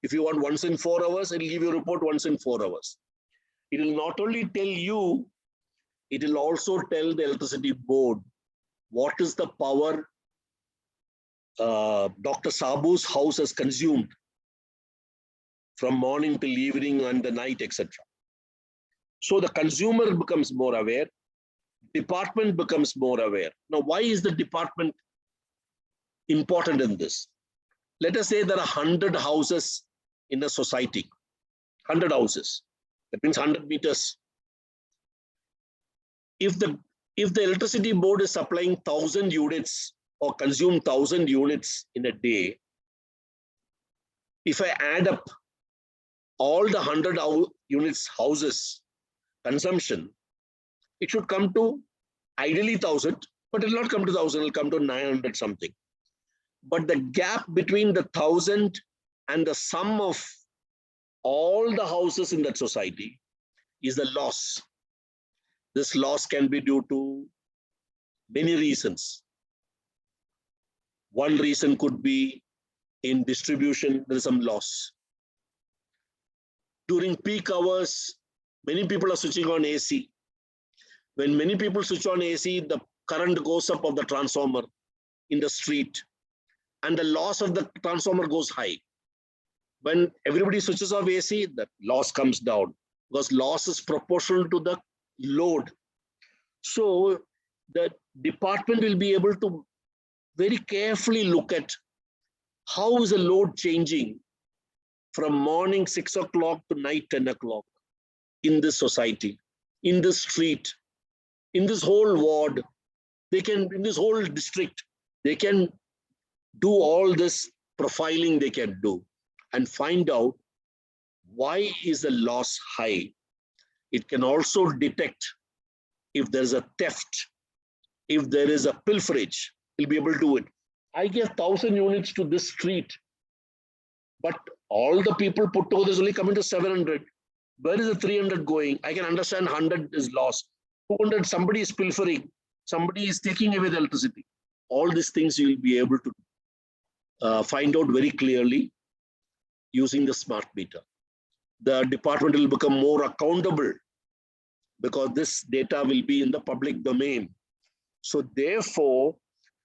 If you want once in 4 hours, it will give you a report once in 4 hours. It will not only tell you, it will also tell the electricity board what is the power Dr. Sabu's house has consumed from morning till evening and the night, etc. So the consumer becomes more aware, department becomes more aware. Now, why is the department important in this? Let us say there are 100 houses in a society, 100 houses. That means 100 meters. If the electricity board is supplying 1,000 units or consume 1,000 units in a day, if I add up all the 100 units houses consumption, it should come to ideally 1,000, but it will not come to 1,000, it will come to 900 something. But the gap between the 1,000 and the sum of all the houses in that society is the loss. This loss can be due to many reasons. One reason could be in distribution, there is some loss. During peak hours, many people are switching on AC. When many people switch on AC, the current goes up of the transformer in the street, and the loss of the transformer goes high. When everybody switches off AC, the loss comes down because loss is proportional to the load. So the department will be able to very carefully look at how is the load changing from morning 6 o'clock to night 10 o'clock in this society, in this street, in this whole ward. They can, in this whole district, they can do all this profiling they can do and find out why is the loss high. It can also detect if there's a theft, if there is a pilferage, it'll be able to do it. I give 1,000 units to this street, but all the people put together is only coming to 700. Where is the 300 going? I can understand 100 is lost. 200, somebody is pilfering, somebody is taking away the electricity. All these things you will be able to find out very clearly using the smart meter. The department will become more accountable because this data will be in the public domain. So therefore,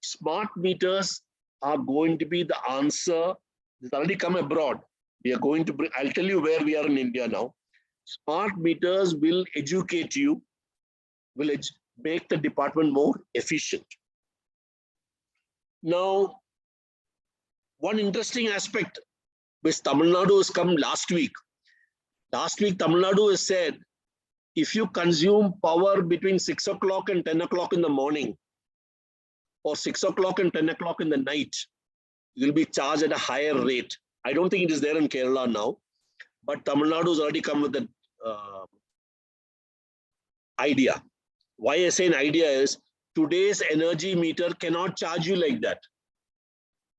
smart meters are going to be the answer. It's already come abroad. We are going to bring, I'll tell you where we are in India now. Smart meters will educate you, will make the department more efficient. Now, one interesting aspect which Tamil Nadu has come last week. Last week, Tamil Nadu has said, if you consume power between 6 o'clock and 10 o'clock in the morning, or 6 o'clock and 10 o'clock in the night, you will be charged at a higher rate. I don't think it is there in Kerala now, but Tamil Nadu has already come with an idea. Why I say an idea is, today's energy meter cannot charge you like that.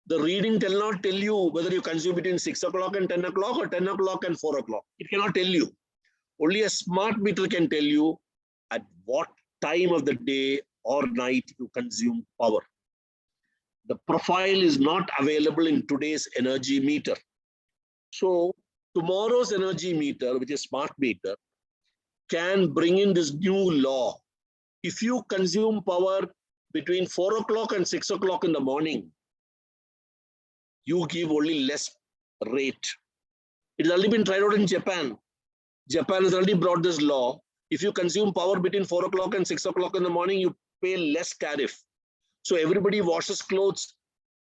The reading will not tell you whether you consume between 6 o'clock and 10 o'clock or 10 o'clock and 4 o'clock. It cannot tell you. Only a smart meter can tell you at what time of the day or night you consume power. The profile is not available in today's energy meter. So tomorrow's energy meter, which is smart meter, can bring in this new law. If you consume power between 4 o'clock and 6 o'clock in the morning, you give only less rate. It has already been tried out in Japan. Japan has already brought this law. If you consume power between 4 o'clock and 6 o'clock in the morning, you pay less tariff. So everybody washes clothes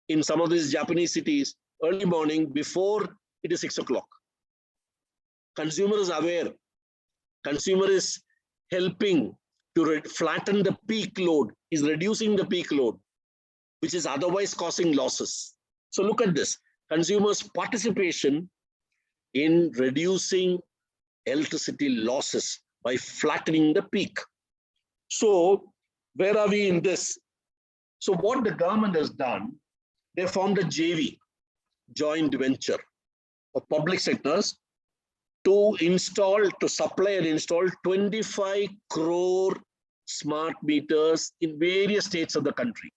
in some of these Japanese cities early morning before it is 6 o'clock. Consumer is aware. Consumer is helping to flatten the peak load, is reducing the peak load, which is otherwise causing losses. So look at this, consumers' participation in reducing electricity losses by flattening the peak. So where are we in this? So what the government has done, they formed a JV, joint venture of public sectors to supply and install 25 crore smart meters in various states of the country.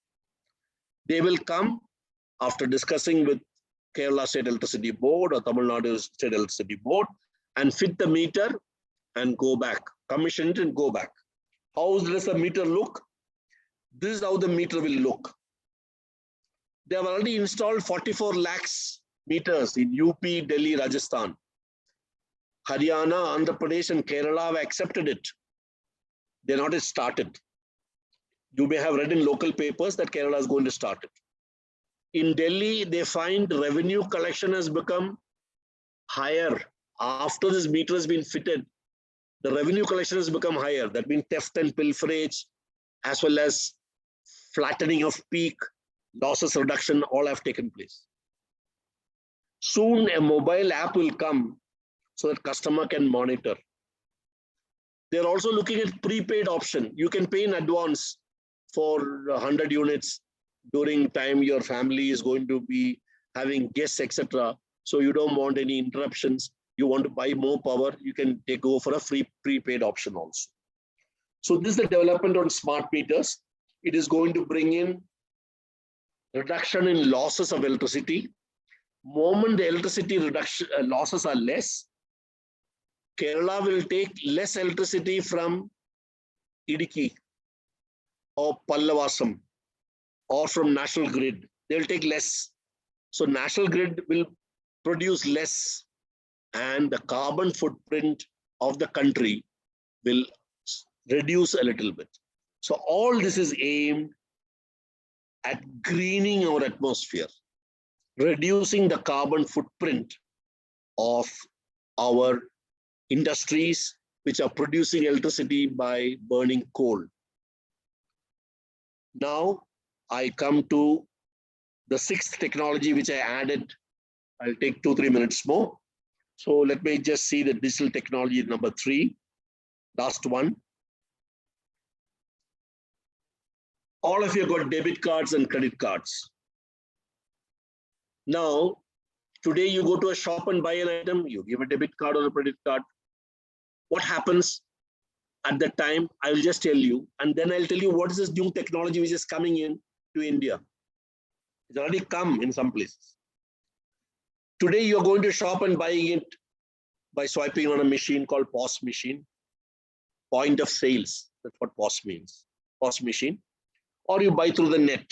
They will come after discussing with Kerala State Electricity Board or Tamil Nadu State Electricity Board and fit the meter and go back, commission it and go back. How does the meter look? This is how the meter will look. They have already installed 44 lakhs meters in UP, Delhi, Rajasthan. Haryana, Andhra Pradesh and Kerala have accepted it. They're not yet started. You may have read in local papers that Kerala is going to start it. In Delhi, they find revenue collection has become higher. After this meter has been fitted, the revenue collection has become higher. That means theft and pilferage, as well as flattening of peak, losses reduction, all have taken place. Soon a mobile app will come so that customer can monitor. They're also looking at prepaid option. You can pay in advance for 100 units during time your family is going to be having guests, etc. So you don't want any interruptions. You want to buy more power, you can go for a free prepaid option also. So this is the development on smart meters. It is going to bring in reduction in losses of electricity. Moment the electricity reduction losses are less, Kerala will take less electricity from Idiki or Pallavasam or from National Grid. They'll take less. So National Grid will produce less and the carbon footprint of the country will reduce a little bit. So all this is aimed at greening our atmosphere, reducing the carbon footprint of our industries which are producing electricity by burning coal. Now I come to the sixth technology which I added. I'll take 2-3 minutes more. So let me just see the digital technology number 3, last one. All of you have got debit cards and credit cards. Now, today you go to a shop and buy an item, you give a debit card or a credit card. What happens at that time? I will just tell you, and then I'll tell you what is this new technology which is coming in to India. It's already come in some places. Today you're going to shop and buying it by swiping on a machine called POS machine, point of sales. That's what POS means, POS machine. Or you buy through the net.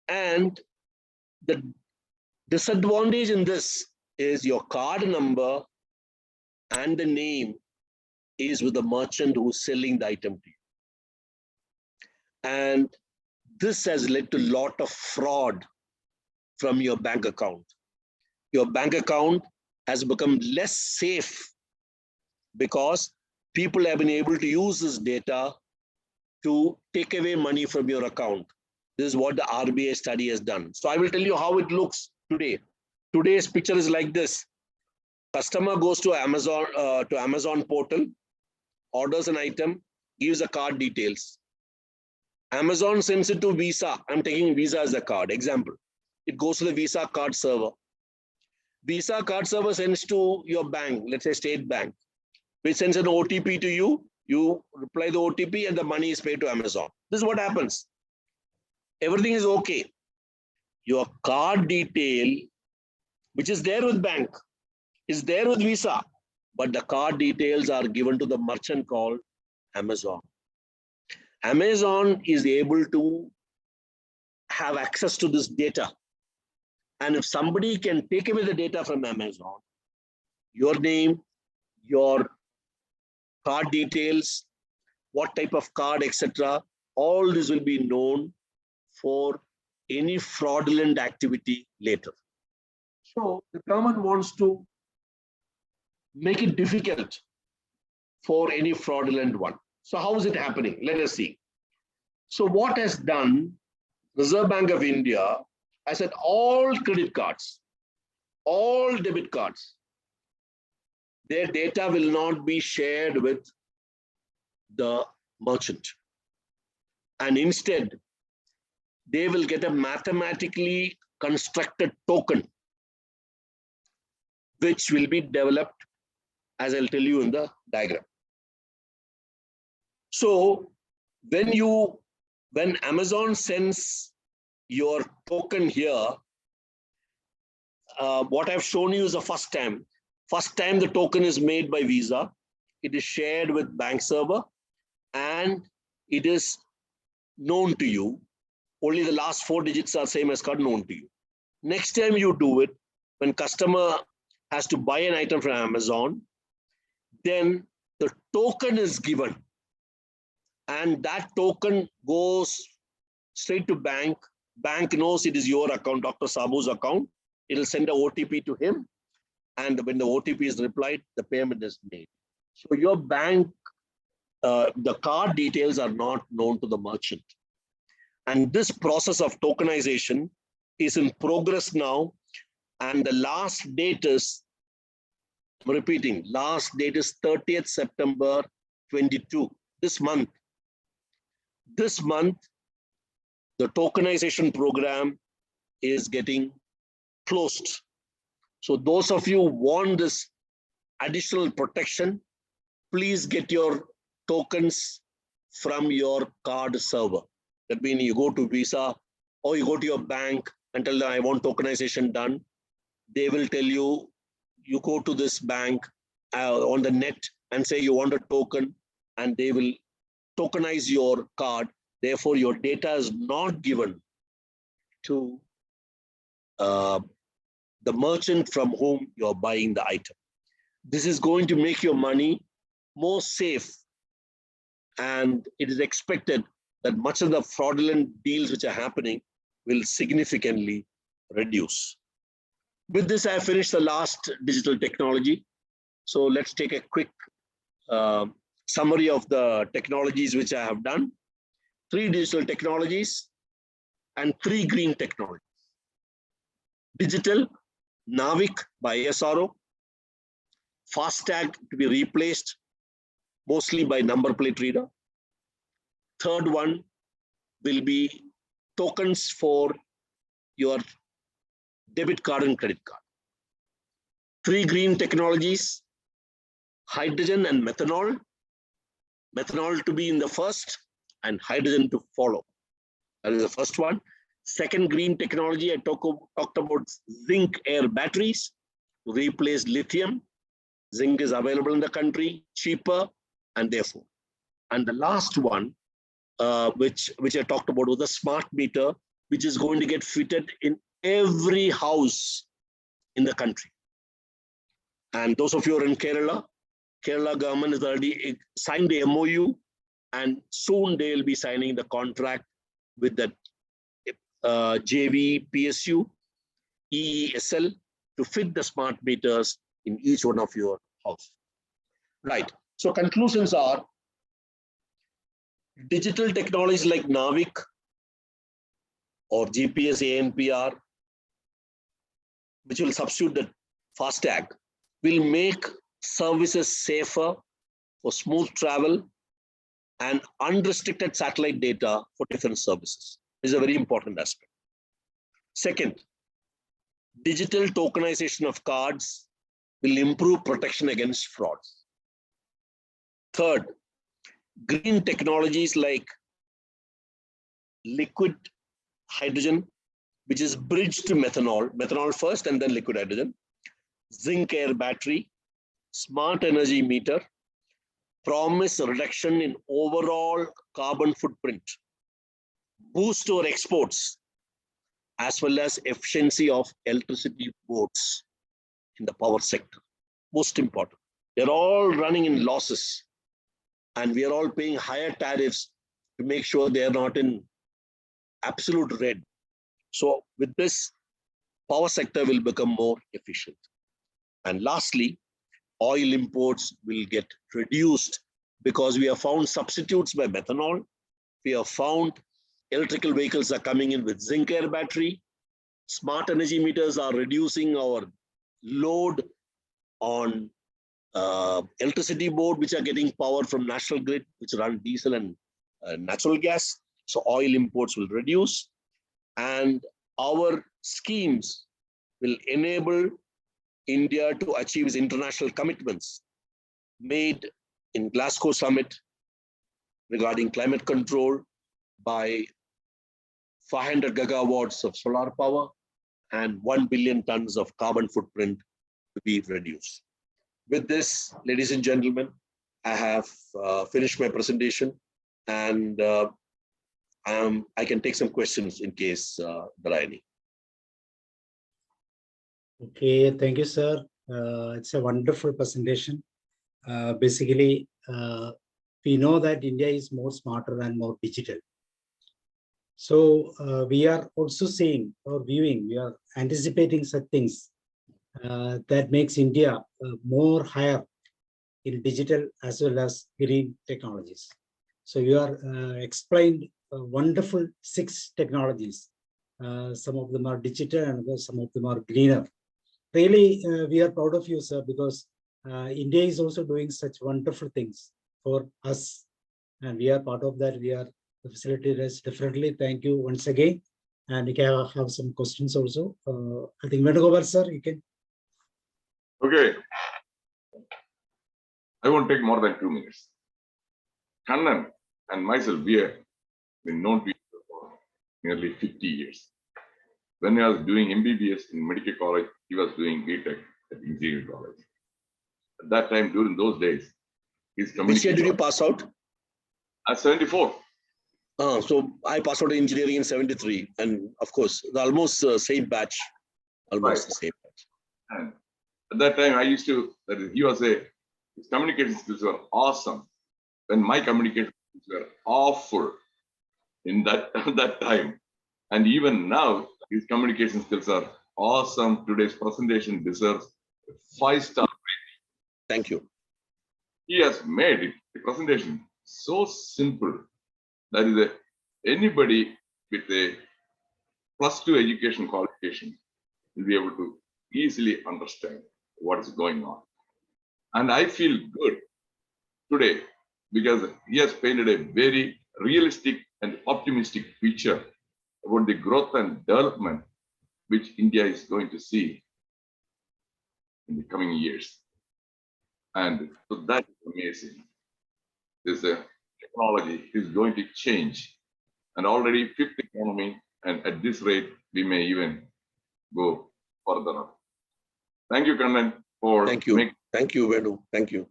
And the disadvantage in this is your card number and the name is with the merchant who's selling the item to you. And this has led to a lot of fraud from your bank account. Your bank account has become less safe because people have been able to use this data to take away money from your account. This is what the RBI study has done. So I will tell you how it looks today. Today's picture is like this. Customer goes to Amazon portal, orders an item, gives the card details. Amazon sends it to Visa. I'm taking Visa as a card. Example. It goes to the Visa card server. Visa card server sends to your bank, let's say State Bank, which sends an OTP to you. You reply the OTP and the money is paid to Amazon. This is what happens. Everything is okay. Your card detail, which is there with bank, is there with Visa, but the card details are given to the merchant called Amazon. Amazon is able to have access to this data. And if somebody can take away the data from Amazon, your name, your card details, what type of card, etc., all this will be known for any fraudulent activity later. So the government wants to make it difficult for any fraudulent one. So how is it happening? Let us see. So what has done Reserve Bank of India has said all credit cards, all debit cards, their data will not be shared with the merchant. And instead, they will get a mathematically constructed token, which will be developed, as I'll tell you in the diagram. So when Amazon sends your token here, what I've shown you is the first time. First time the token is made by Visa, it is shared with bank server, and it is known to you. Only the last 4 digits are same as card known to you. Next time you do it, when customer has to buy an item from Amazon, then the token is given. And that token goes straight to bank. Bank knows it is your account, Dr. Sabu's account. It will send an OTP to him. And when the OTP is replied, the payment is made. So your bank, the card details are not known to the merchant. And this process of tokenization is in progress now. And the last date is, I'm repeating, last date is 30th September 22, this month. This month, the tokenization program is getting closed. So those of you who want this additional protection, please get your tokens from your card server. That means you go to Visa or you go to your bank and tell them, I want tokenization done. They will tell you, you go to this bank on the net and say you want a token, and they will tokenize your card. Therefore, your data is not given to the merchant from whom you're buying the item. This is going to make your money more safe. And it is expected that much of the fraudulent deals which are happening will significantly reduce. With this, I finished the last digital technology. So let's take a quick summary of the technologies which I have done. 3 digital technologies and 3 green technologies. Digital, NAVIC by SRO, FASTag to be replaced mostly by number plate reader. Third one will be tokens for your debit card and credit card. 3 green technologies, hydrogen and methanol. Methanol to be in the first and hydrogen to follow. That is the first one. Second green technology, I talked about zinc air batteries to replace lithium. Zinc is available in the country, cheaper, and therefore. And the last one, which I talked about, was the smart meter, which is going to get fitted in every house in the country. And those of you who are in Kerala government has already signed the MOU, and soon they will be signing the contract with the JV, PSU, EESL to fit the smart meters in each one of your house. Right. So conclusions are, digital technologies like NAVIC or GPS ANPR, which will substitute the FASTag, will make services safer for smooth travel and unrestricted satellite data for defense services. This is a very important aspect. Second, digital tokenization of cards will improve protection against frauds. Third, green technologies like liquid hydrogen, which is bridged to methanol first and then liquid hydrogen, zinc air battery, smart energy meter, promise a reduction in overall carbon footprint, boost our exports, as well as efficiency of electricity boards in the power sector. Most important. They're all running in losses, and we are all paying higher tariffs to make sure they are not in absolute red. So with this, power sector will become more efficient. And lastly, oil imports will get reduced because we have found substitutes by methanol. We have found electrical vehicles are coming in with zinc air battery. Smart energy meters are reducing our load on electricity board, which are getting power from national grid, which run diesel and natural gas. So oil imports will reduce, and our schemes will enable India to achieve its international commitments made in Glasgow summit regarding climate control by 500 gigawatts of solar power and 1 billion tons of carbon footprint to be reduced. With this, ladies and gentlemen, I have finished my presentation, and I can take some questions in case there are any. Okay, thank you, sir. It's a wonderful presentation. Basically, we know that India is more smarter and more digital. So we are also seeing or viewing, we are anticipating such things that makes India more higher in digital as well as green technologies. So you are explained wonderful 6 technologies. Some of them are digital and some of them are greener. Really, we are proud of you, sir, because India is also doing such wonderful things for us, and we are part of that. We are facilitated us differently. Thank you once again, and we can have some questions also. I think Venugopal, sir, you can. Okay. I won't take more than 2 minutes. Kannan and myself, we have been known to each other for nearly 50 years. When I was doing MBBS in Medical College, he was doing BTech at Engineering College. At that time, during those days, his communication. Which year did you pass out? At 74. So I passed out in engineering in 73, and of course, the almost same batch, almost the same batch. And at that time, I used to, he was his communication skills were awesome. When my communication skills were awful in that time. And even now, his communication skills are awesome. Today's presentation deserves a 5-star rating. Thank you. He has made it, the presentation so simple that is anybody with a +2 education qualification will be able to easily understand what is going on. And I feel good today because he has painted a very realistic and optimistic picture about the growth and development which India is going to see in the coming years. And so that is amazing. This technology is going to change, and already 5th economy, and at this rate, we may even go further up. Thank you, Kannan, for Thank you. Thank you, Venu. Thank you.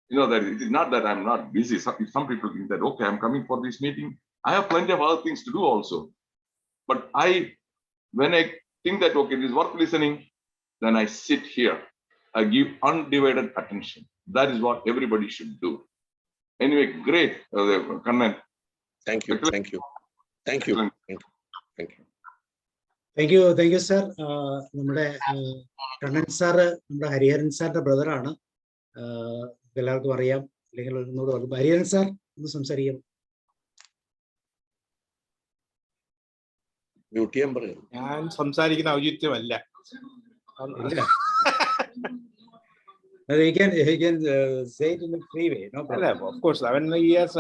You know that it is not that I'm not busy. Some people think that, okay, I'm coming for this meeting. I have plenty of other things to do also. But when I think that, okay, this is worth listening, then I sit here. I give undivided attention. That is what everybody should do. Anyway, great, Kannan. Thank you. Thank you. Thank you. Thank you. Thank you. Thank you, sir. നമ്മുടെ Kannan sir നമ്മുടെ ഹരിഹരൻ സാറിന്റെ ബ്രദറാണ്. എല്ലാവർക്കും അറിയാം. അല്ലെങ്കിൽ ഒന്നുകൂടെ പറഞ്ഞു, Hariharan sir ഒന്ന് സംസാരിക്കാം. ഞാൻ സംസാരിക്കുന്ന ഔചിത്യമല്ല. He can say it in a free way, no problem. Of course, when he has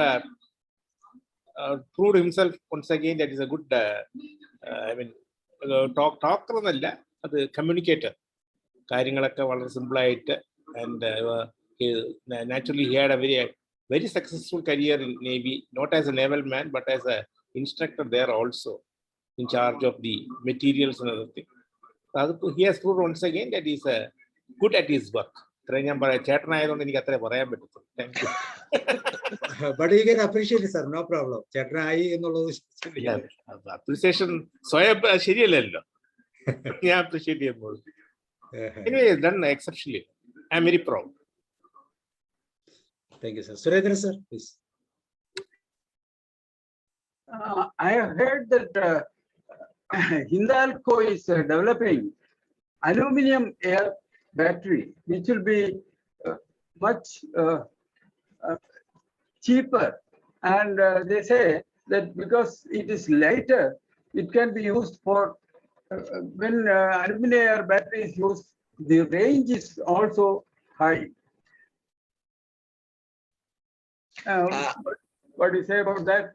proved himself once again, that is a good, I mean, talker എന്നല്ല, അത് communicator. കാര്യങ്ങളൊക്കെ വളരെ simple ആയിട്ട്, and naturally he had a very successful career in Navy, not as a naval man, but as a instructor there also, in charge of the materials and other things. He has proved once again that he is good at his work. Thank you. But you can appreciate it, sir, no problem. Appreciation, Soya Shirialello. Yeah, appreciate him. Anyway, done exceptionally. I'm very proud. Thank you, sir. Surendra, sir, please. I have heard that Hindalco is developing aluminum air battery, which will be much cheaper. And they say that because it is lighter, it can be used for when aluminum air battery is used, the range is also high. What do you say about that?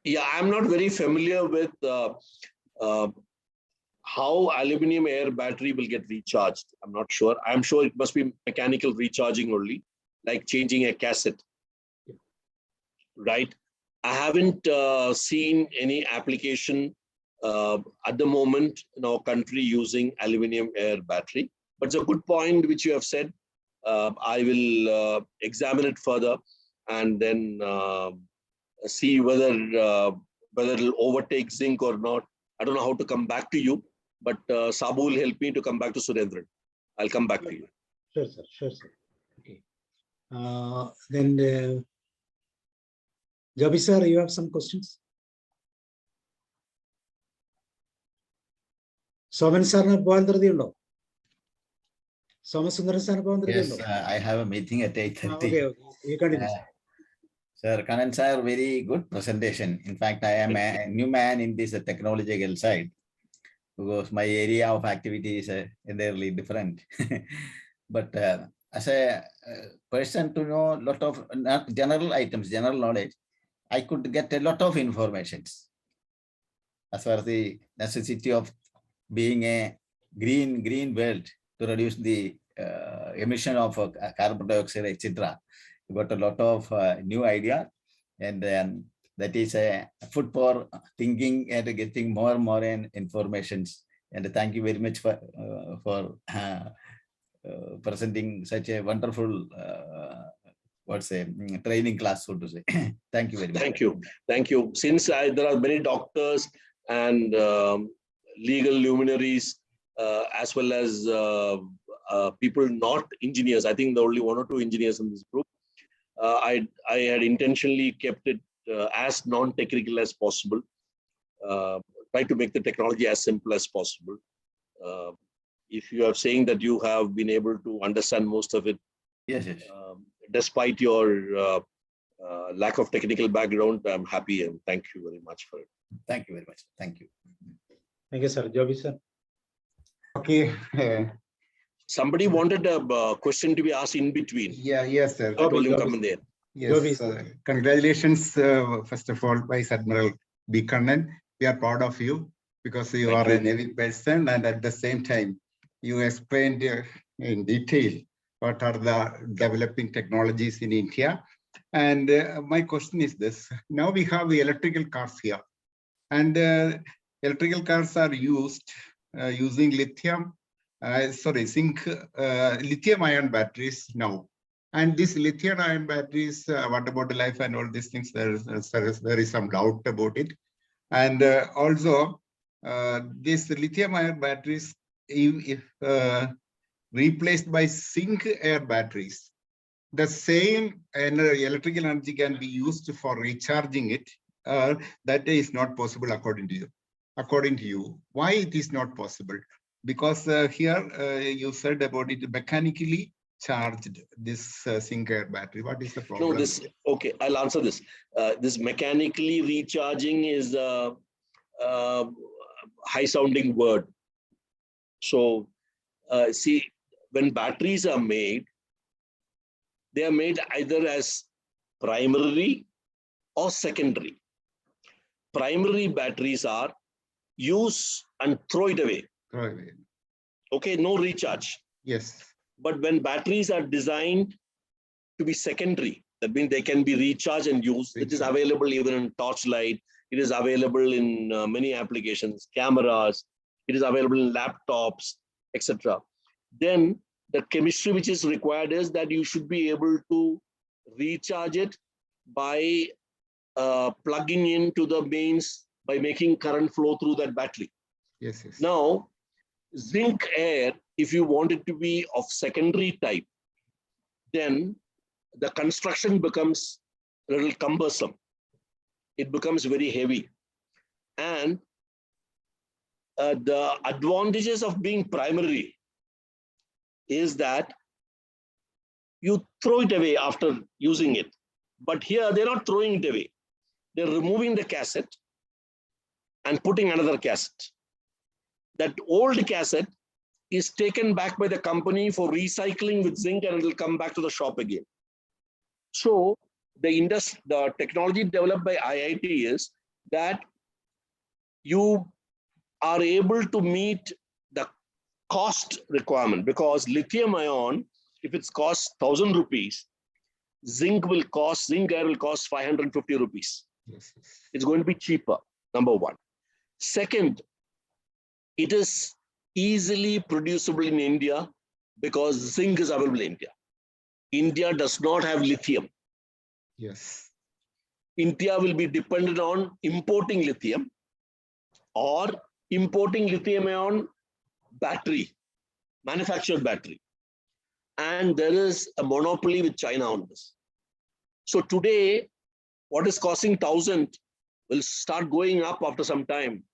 Yeah, I'm not very familiar with how aluminum air battery will get recharged. I'm not sure. I'm sure it must be mechanical recharging only, like changing a cassette. Right. I haven't seen any application at the moment in our country using aluminum air battery. But it's a good point which you have said. I will examine it further and then see whether it'll overtake zinc or not. I don't know how to come back to you, but Sabu will help me to come back to Surendran. I'll come back to you. Sure, sir. Sure, sir. Okay. Then, Jabi, sir, you have some questions? Soman sir, Yes, I have a meeting at 8:30. Okay, you continue. Sir, Kannan sir, very good presentation. In fact, I am a new man in this technological side because my area of activity is entirely different. But as a person to know a lot of general items, general knowledge, I could get a lot of informations as far as the necessity of being a green world to reduce the emission of carbon dioxide, etc. You got a lot of new idea, and that is a food for thinking and getting more and more informations. And thank you very much for presenting such a wonderful training class, so to say. Thank you very much. Thank you. Since there are many doctors and legal luminaries, as well as people not engineers, I think there are only 1 or 2 engineers in this group. I had intentionally kept it as non-technical as possible. Try to make the technology as simple as possible. If you are saying that you have been able to understand most of it, yes. Despite your lack of technical background, I'm happy and thank you very much for it. Thank you very much. Thank you. Thank you, sir. Joby, sir. Okay. Somebody wanted a question to be asked in between. Yes, sir. Volume come in there. Yes, congratulations, first of all, Vice Admiral B. Kannan. We are proud of you because you are a Navy person, and at the same time, you explained in detail what are the developing technologies in India. And my question is this: now we have the electrical cars here, and electrical cars are used using zinc, lithium-ion batteries now. And these lithium-ion batteries, what about the life and all these things? There is some doubt about it. And also, these lithium-ion batteries, if replaced by zinc air batteries, the same electrical energy can be used for recharging it. That is not possible according to you. Why it is not possible? Because here you said about it mechanically charged, this zinc air battery. What is the problem? No, okay, I'll answer this. This mechanically recharging is a high sounding word. So see, when batteries are made, They are made either as primary or secondary. Primary batteries are use and throw it away. Throw away. Okay, no recharge. Yes. But when batteries are designed to be secondary, that means they can be recharged and used. It is available even in torchlight. It is available in many applications, cameras. It is available in laptops, etc. Then the chemistry which is required is that you should be able to recharge it by plugging into the mains, by making current flow through that battery. Yes, yes. Now, zinc air, if you want it to be of secondary type, then the construction becomes a little cumbersome. It becomes very heavy. And the advantages of being primary is that you throw it away after using it. But here they're not throwing it away. They're removing the cassette and putting another cassette. That old cassette is taken back by the company for recycling with zinc, and it will come back to the shop again. So the technology developed by IIT is that you are able to meet the cost requirement, because lithium ion, if it's cost 1,000 rupees, zinc air will cost 550 rupees. Yes, yes. It's going to be cheaper, number one. Second, it is easily producible in India because zinc is available in India. India does not have lithium. Yes. India will be dependent on importing lithium or importing lithium ion battery, manufactured battery. And there is a monopoly with China on this. So today, what is costing 1,000 will start going up after some time,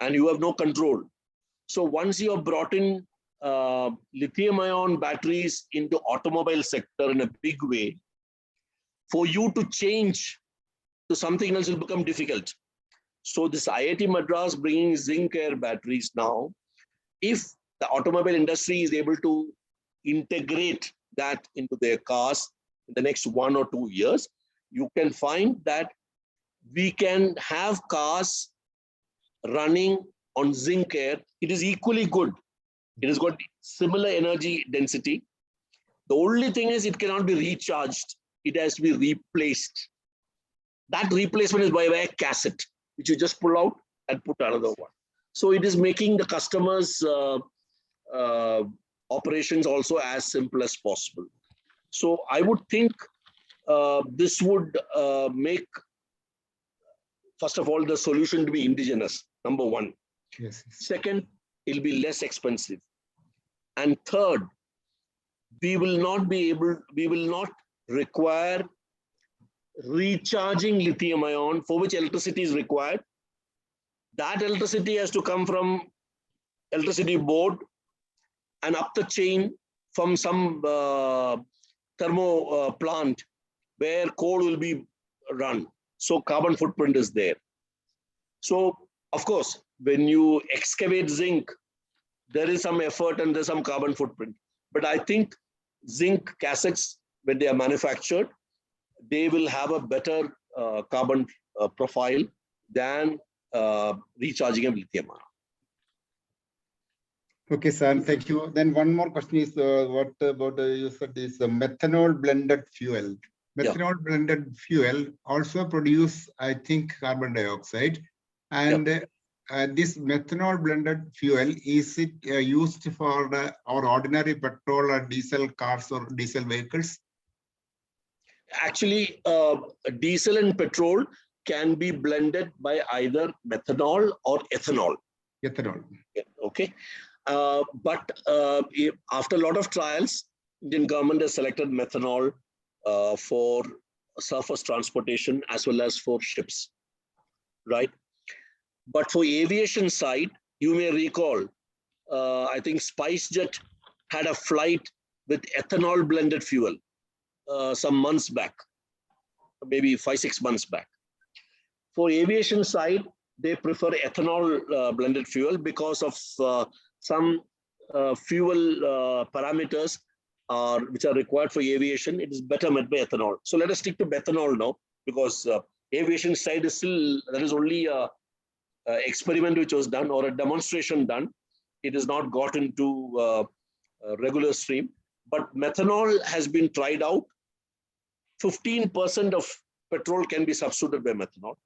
and you have no control. So once you have brought in lithium ion batteries into automobile sector in a big way, for you to change to something else will become difficult. So this IIT Madras bringing zinc air batteries now, if the automobile industry is able to integrate that into their cars in the next 1 or 2 years, you can find that we can have cars running on zinc air. It is equally good. It has got similar energy density. The only thing is it cannot be recharged. It has to be replaced. That replacement is by a cassette, which you just pull out and put another one. So it is making the customer's operations also as simple as possible. So I would think this would make, first of all, the solution to be indigenous, number one. Yes. Second, it'll be less expensive. And third, we will not require recharging lithium ion, for which electricity is required. That electricity has to come from electricity board and up the chain from some thermo plant where coal will be run. So carbon footprint is there. So of course, when you excavate zinc, there is some effort and there's some carbon footprint. But I think zinc cassettes, when they are manufactured, they will have a better carbon profile than recharging of lithium ion. Okay, sir. Thank you. Then one more question is, what about you said this methanol blended fuel? Methanol blended fuel also produce, I think, carbon dioxide. And this methanol blended fuel, is it used for our ordinary petrol or diesel cars or diesel vehicles? Actually, diesel and petrol can be blended by either methanol or ethanol. Ethanol. Okay. But after a lot of trials, Indian government has selected methanol for surface transportation as well as for ships, right? But for aviation side, you may recall, I think SpiceJet had a flight with ethanol blended fuel some months back, maybe 5-6 months back. For aviation side, they prefer ethanol blended fuel because of some fuel parameters which are required for aviation, it is better met by ethanol. So let us stick to methanol now, because aviation side is still, there is only a experiment which was done or a demonstration done. It is not got into regular stream, but methanol has been tried out. 15% of petrol can be substituted by methanol,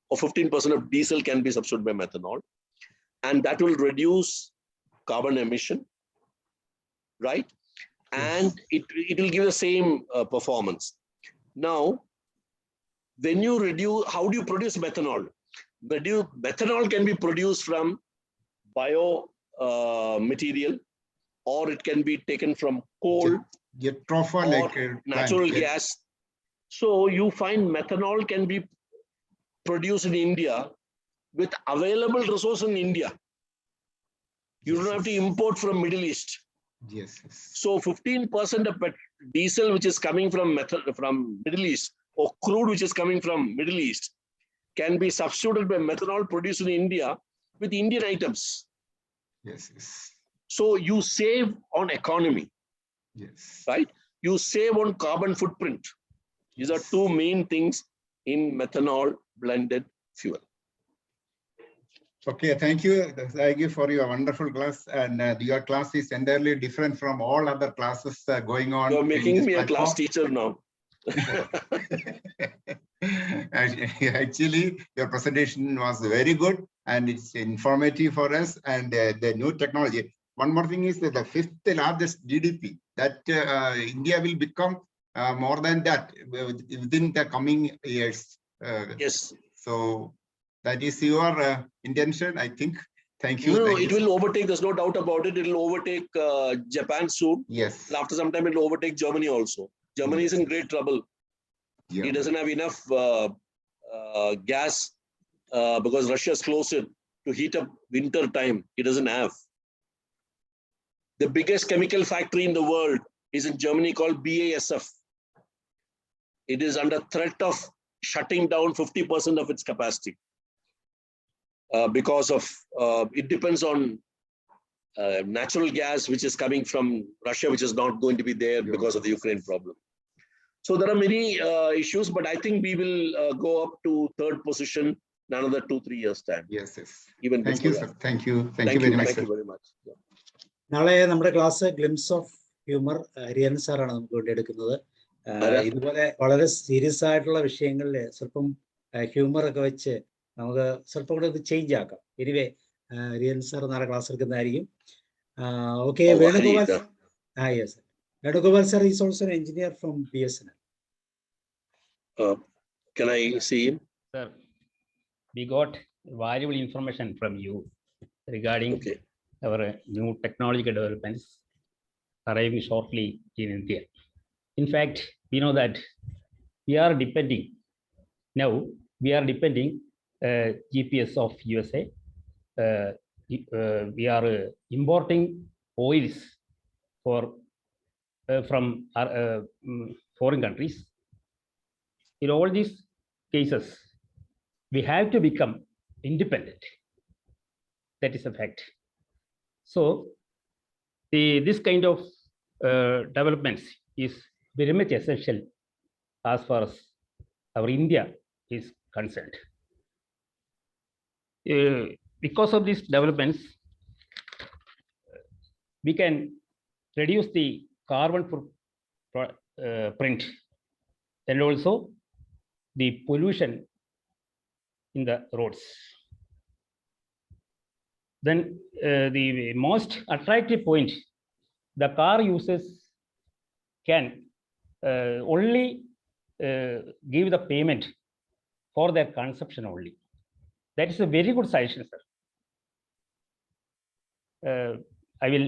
or 15% of diesel can be substituted by methanol, and that will reduce carbon emission, right? And it will give the same performance. Now, when you reduce, how do you produce methanol? Methanol can be produced from bio material, or it can be taken from coal, or natural gas. So you find methanol can be produced in India with available resource in India. You don't have to import from Middle East. Yes. So 15% of diesel which is coming from Middle East, or crude which is coming from Middle East, can be substituted by methanol produced in India with Indian items. Yes. So you save on economy. Yes. Right? You save on carbon footprint. These are two main things in methanol blended fuel. Okay, thank you. Thank you for your wonderful class. And your class is entirely different from all other classes going on. You're making me a class teacher now. Actually, your presentation was very good and it's informative for us, and the new technology. One more thing is that the 5th largest GDP, that India will become more than that within the coming years. Yes. So that is your intention, I think. Thank you. No, it will overtake, there's no doubt about it. It will overtake Japan soon. Yes. After some time, it will overtake Germany also. Germany is in great trouble. Yeah. It doesn't have enough gas because Russia is closer to heat up winter time. It doesn't have. The biggest chemical factory in the world is in Germany called BASF. It is under threat of shutting down 50% of its capacity because of, it depends on natural gas, which is coming from Russia, which is not going to be there because of the Ukraine problem. So there are many issues, but I think we will go up to 3rd position in another 2-3 years' time. Yes. Even thank you, sir. Thank you. Thank you very much. Thank you very much. Yeah. നാളെ നമ്മുടെ class glimpse of humour ഹരിയൻ സാറാണ് നമുക്ക് വേണ്ടി എടുക്കുന്നത്. ഇതുപോലെ വളരെ serious ആയിട്ടുള്ള വിഷയങ്ങളിൽ സ്വല്പം ഹ്യൂമർ ഒക്കെ വെച്ച് നമുക്ക് സ്വല്പം കൂടെ ഇത് ചേഞ്ച് ആക്കാം. എനിവേ ഹരിയൻ സാർ നാളെ ക്ലാസ് എടുക്കുന്നതായിരിക്കും. Okay, Venugopal sir. Yes. Vedagopal sir is also an engineer from BSNL. Can I see him? Sir, we got valuable information from you regarding our new technological developments arriving shortly in India. In fact, we know that we are depending GPS of USA. We are importing oils from foreign countries. In all these cases, we have to become independent. That is a fact. So this kind of developments is very much essential as far as our India is concerned. Because of these developments, we can reduce the carbon print and also the pollution in the roads. Then the most attractive point, the car users can only give the payment for their consumption only. That is a very good suggestion, sir. I will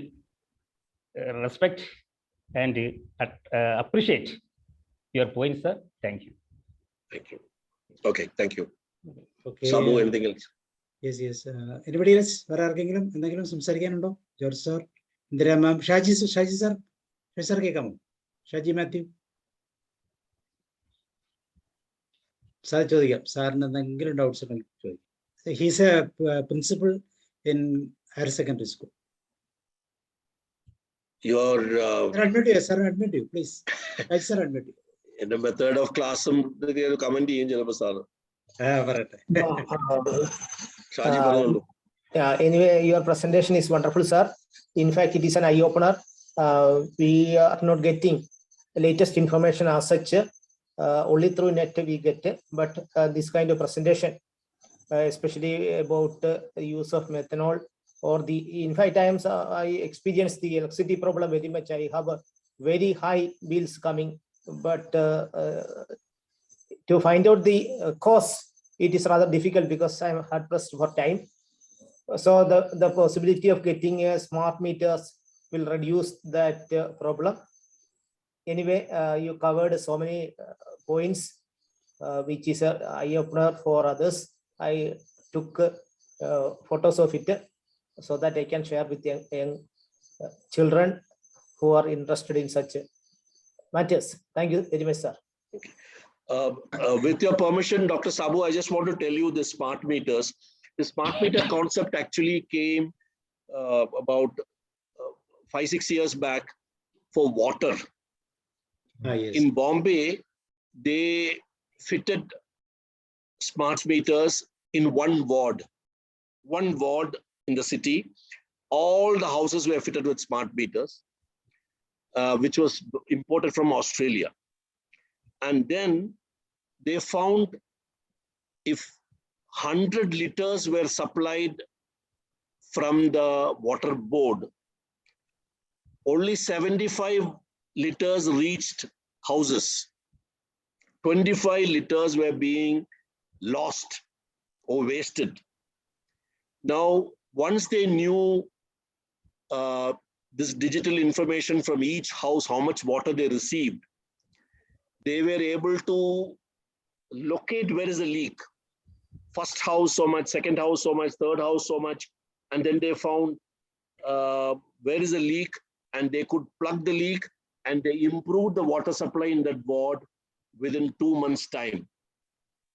respect and appreciate your point, sir. Thank you. Thank you. Okay, thank you. Okay. Sabu, anything else? Yes. Anybody else? വേറെ ആർക്കെങ്കിലും എന്തെങ്കിലും സംസാരിക്കാനുണ്ടോ? George sir, Indira മാം, Shaji sir കേൾക്കാമോ? Shaji Mathew sir ചോദിക്കാം. സാറിന് എന്തെങ്കിലും doubts ഉണ്ടെങ്കിൽ ചോദിക്കാം. He's A principal in higher secondary school. your Sir, admit you, please. Sir, admit you. in the method of class comment Anyway, your presentation is wonderful, sir. In fact, it is an eye-opener. We are not getting the latest information as such. Only through net we get it. But this kind of presentation, especially about the use of methanol, or in fact times I experienced the electricity problem very much. I have a very high bills coming, but to find out the cost, it is rather difficult because I'm hard pressed for time. So the possibility of getting a smart meters will reduce that problem. Anyway, you covered so many points, which is an eye-opener for others. I took photos of it so that I can share with young children who are interested in such matters. Thank you very much, sir. With your permission, Dr. Sabu, I just want to tell you the smart meters. The smart meter concept actually came about 5-6 years back for water. Yes. In Bombay, they fitted smart meters in one ward in the city. All the houses were fitted with smart meters, which was imported from Australia. And then they found if 100 liters were supplied from the water board, only 75 liters reached houses. 25 liters were being lost or wasted. Now, once they knew this digital information from each house, how much water they received, they were able to locate where is the leak. First house so much, second house so much, third house so much, and then they found where is the leak, and they could plug the leak, and they improved the water supply in that ward within 2 months' time.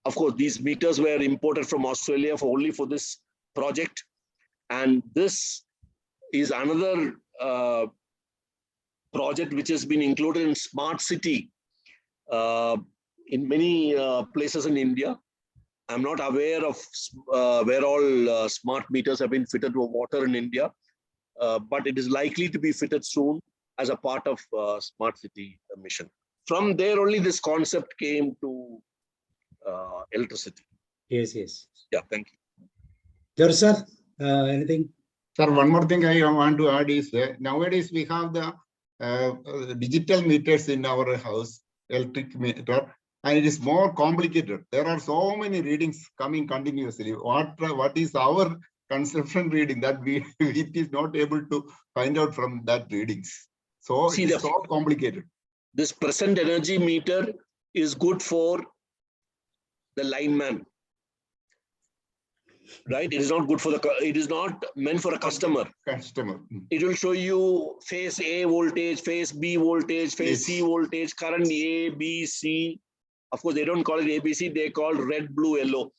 Of course, these meters were imported from Australia only for this project, and this is another project which has been included in Smart City in many places in India. I'm not aware of where all smart meters have been fitted with water in India, but it is likely to be fitted soon as a part of Smart City mission. From there only this concept came to electricity. Yes, yes. Yeah, thank you. George, sir, anything? Sir, one more thing I want to add is nowadays we have the digital meters in our house, electric meter, and it is more complicated. There are so many readings coming continuously. What is our consumption reading that it is not able to find out from that readings. So it is so complicated. This present energy meter is good for the lineman, right? It is not good for it is not meant for a customer. It will show you phase A voltage, phase B voltage, phase C voltage, current A, B, C. Of course, they don't call it ABC, they call red, blue, yellow.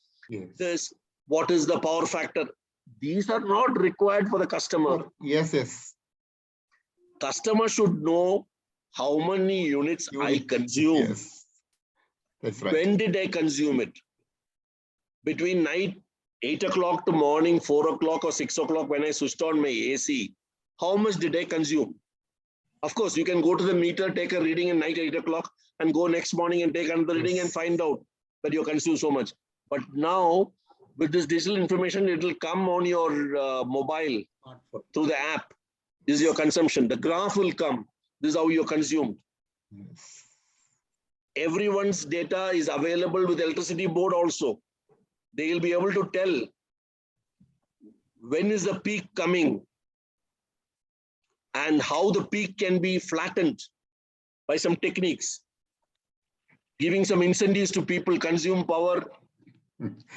This, what is the power factor? These are not required for the customer. Yes. Customer should know how many units I consume. Yes. That's right. When did I consume it? Between night 8 o'clock to morning 4 o'clock or 6 o'clock when I switched on my AC, how much did I consume? Of course, you can go to the meter, take a reading at night 8 o'clock and go next morning and take another reading and find out that you consume so much. But now with this digital information, it will come on your mobile through the app. This is your consumption. The graph will come. This is how you consumed. Everyone's data is available with electricity board also. They will be able to tell when is the peak coming and how the peak can be flattened by some techniques, giving some incentives to people consume power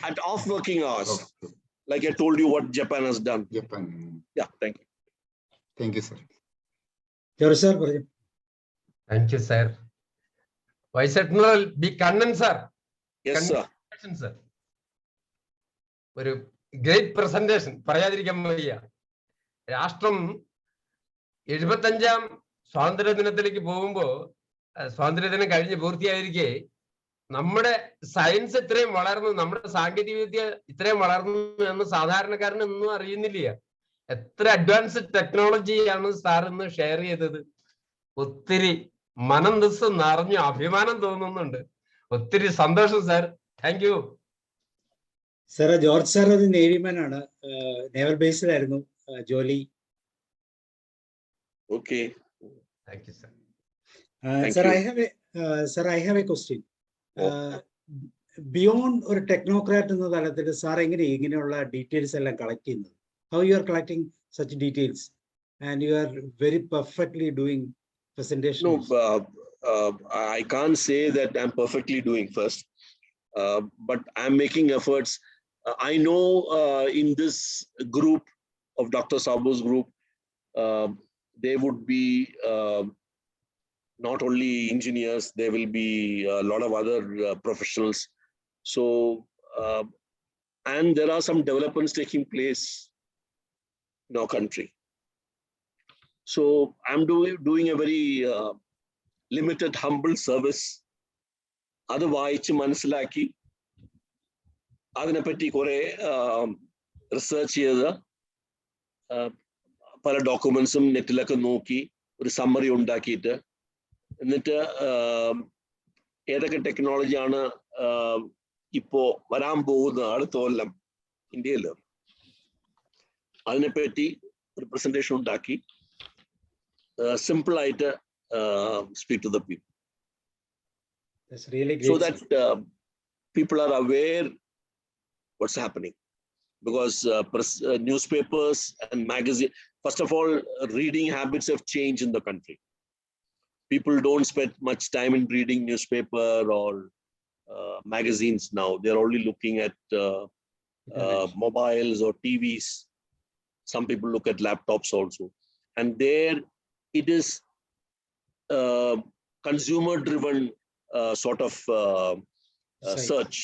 at off working hours. Like I told you what Japan has done. Yeah, thank you. Thank you, sir. George, sir. Thank you, sir. Vice Admiral B. Kannan, sir. Yes, sir. Sir. Great presentation. Rashtam 75ാം സ്വാതന്ത്ര്യ ദിനത്തിലേക്ക് പോകുമ്പോ സ്വാതന്ത്ര്യദിനം കഴിഞ്ഞ് പൂർത്തിയായിരിക്കെ നമ്മുടെ science ഇത്രയും വളർന്നു, നമ്മുടെ സാങ്കേതിക വിദ്യ ഇത്രയും വളർന്നു എന്ന് സാധാരണക്കാരന് ഒന്നും അറിയുന്നില്ല. എത്ര അഡ്വാൻസ് ടെക്നോളജിയാണ് സാർ ഇന്ന് ഷെയർ ചെയ്തത്. ഒത്തിരി മനംദസ് നിറഞ്ഞു അഭിമാനം തോന്നുന്നുണ്ട്. ഒത്തിരി സന്തോഷം sir. Thank you sir. George sir ഒരു നേവിമാൻ ആണ്, നേവൽ ബേസിലായിരുന്നു ജോലി. Okay. Thank you sir. Sir, I have a question. Beyond ഒരു ടെക്നോക്രാറ്റ് എന്ന തലത്തിൽ സാർ ഇങ്ങനെയുള്ള ഡീറ്റെയിൽസ് എല്ലാം കളക്ട് ചെയ്യുന്നത്? How you are collecting such details and you are very perfectly doing presentation? No, I can't say that I'm perfectly doing first, but I'm making efforts. I know in this group of Dr. Sabu's group, there would be not only engineers, there will be a lot of other professionals. So, and there are some developments taking place in our country. So I'm doing a very limited, humble service. അത് വായിച്ച് മനസ്സിലാക്കി അതിനെപ്പറ്റി കുറെ research ചെയ്ത് പല ഡോക്യുമെന്റ്സും നെറ്റിലൊക്കെ നോക്കി ഒരു summary ഉണ്ടാക്കിയിട്ട് എന്നിട്ട് ഏതൊക്കെ ടെക്നോളജിയാണ് ഇപ്പോ വരാൻ പോകുന്ന അടുത്ത കൊല്ലം ഇന്ത്യയിൽ, അതിനെപ്പറ്റി ഒരു പ്രസന്റേഷൻ ഉണ്ടാക്കി സിമ്പിൾ ആയിട്ട് speak to the people. That's really great. So that people are aware what's happening, because newspapers and magazine, first of all, reading habits have changed in the country. People don't spend much time in reading newspaper or magazines now. They're only looking at mobiles or TVs. Some people look at laptops also, and there it is consumer driven sort of search.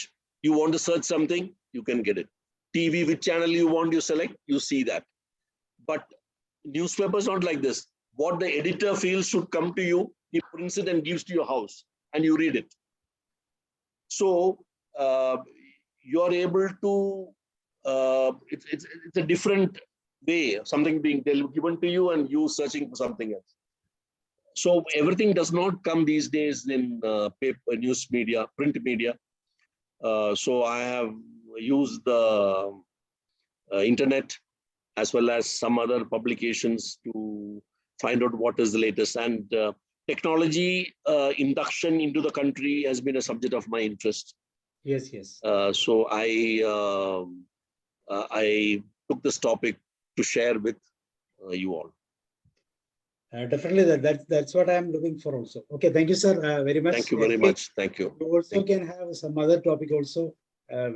You want to search something, you can get it. TV, which channel you want, you select, you see that. But newspapers not like this. What the editor feels should come to you, he prints it and gives to your house, and you read it. So you are able to. It's a different way. Something being given to you, and you searching for something else. So everything does not come these days in paper, news media, print media. So I have used the internet as well as some other publications to find out what is the latest. And technology induction into the country has been a subject of my interest. Yes, yes. So I took this topic to share with you all. Definitely, that's what I am looking for also. Okay, thank you, sir, very much. Thank you very much. Thank you. You also can have some other topic also,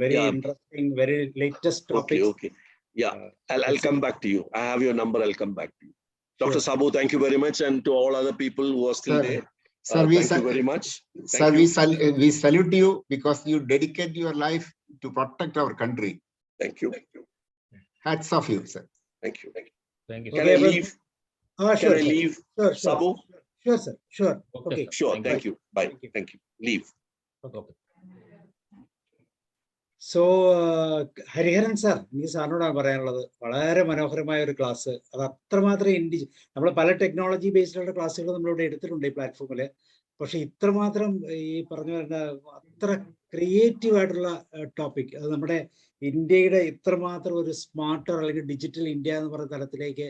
very interesting, very latest topics. Okay. Yeah, I'll come back to you. I have your number. I'll come back to you. Dr. Sabu, thank you very much, and to all other people who are still there. Sir, thank you very much. Sir, we salute you because you dedicate your life to protect our country. Thank you. Hats off you, sir. Thank you. Thank you. Can I leave? Sure, Can I leave? Sure, Sabu? Sure, sir. Sure. Okay. Sure. Thank you. Bye. Thank you. Leave. Okay. So Hariharan sir, എനിക്ക് സാറിനോടാണ് പറയാനുള്ളത്. വളരെ മനോഹരമായ ഒരു class. അത് അത്രമാത്രം നമ്മൾ പല technology ബേസ്ഡുള്ള ക്ലാസ്സുകൾ നമ്മളിവിടെ എടുത്തിട്ടുണ്ട് ഈ പ്ലാറ്റ്ഫോമിൽ. പക്ഷെ ഇത്രമാത്രം ഈ പറഞ്ഞു വരുന്ന അത്ര ക്രിയേറ്റീവ് ആയിട്ടുള്ള ടോപ്പിക്, അത് നമ്മുടെ ഇന്ത്യയുടെ ഇത്രമാത്രം ഒരു സ്മാർട്ടർ അല്ലെങ്കിൽ ഡിജിറ്റൽ ഇന്ത്യ എന്ന് പറയുന്ന തലത്തിലേക്ക്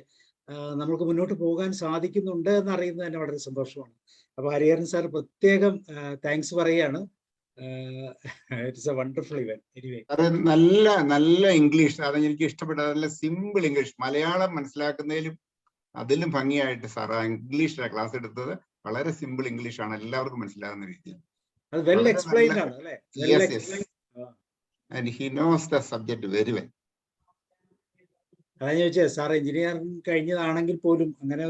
നമുക്ക് മുന്നോട്ട് പോകാൻ സാധിക്കുന്നുണ്ട് എന്നറിയുന്നത് തന്നെ വളരെ സന്തോഷമാണ്. അപ്പൊ ഹരിഹരൻ സാർ പ്രത്യേകം താങ്ക്സ് പറയുകയാണ്. It's A wonderful event. Anyway, അത് നല്ല ഇംഗ്ലീഷ്, അത് എനിക്ക് ഇഷ്ടപ്പെട്ടത്. നല്ല സിമ്പിൾ ഇംഗ്ലീഷ്, മലയാളം മനസ്സിലാക്കുന്നതിലും അതിലും ഭംഗിയായിട്ട് സാർ ആ ഇംഗ്ലീഷിലാണ് ക്ലാസ് എടുത്തത്. വളരെ സിമ്പിൾ ഇംഗ്ലീഷ് ആണ്, എല്ലാവർക്കും മനസ്സിലാകുന്ന രീതിയിൽ. അത് വെൽ എക്സ്പ്ലെയിൻഡ് ആണ് അല്ലേ? And he knows the subject very well. അതാണ് ചോദിച്ചത്. സാർ എഞ്ചിനീയറിംഗ് കഴിഞ്ഞതാണെങ്കിൽ പോലും അങ്ങനെ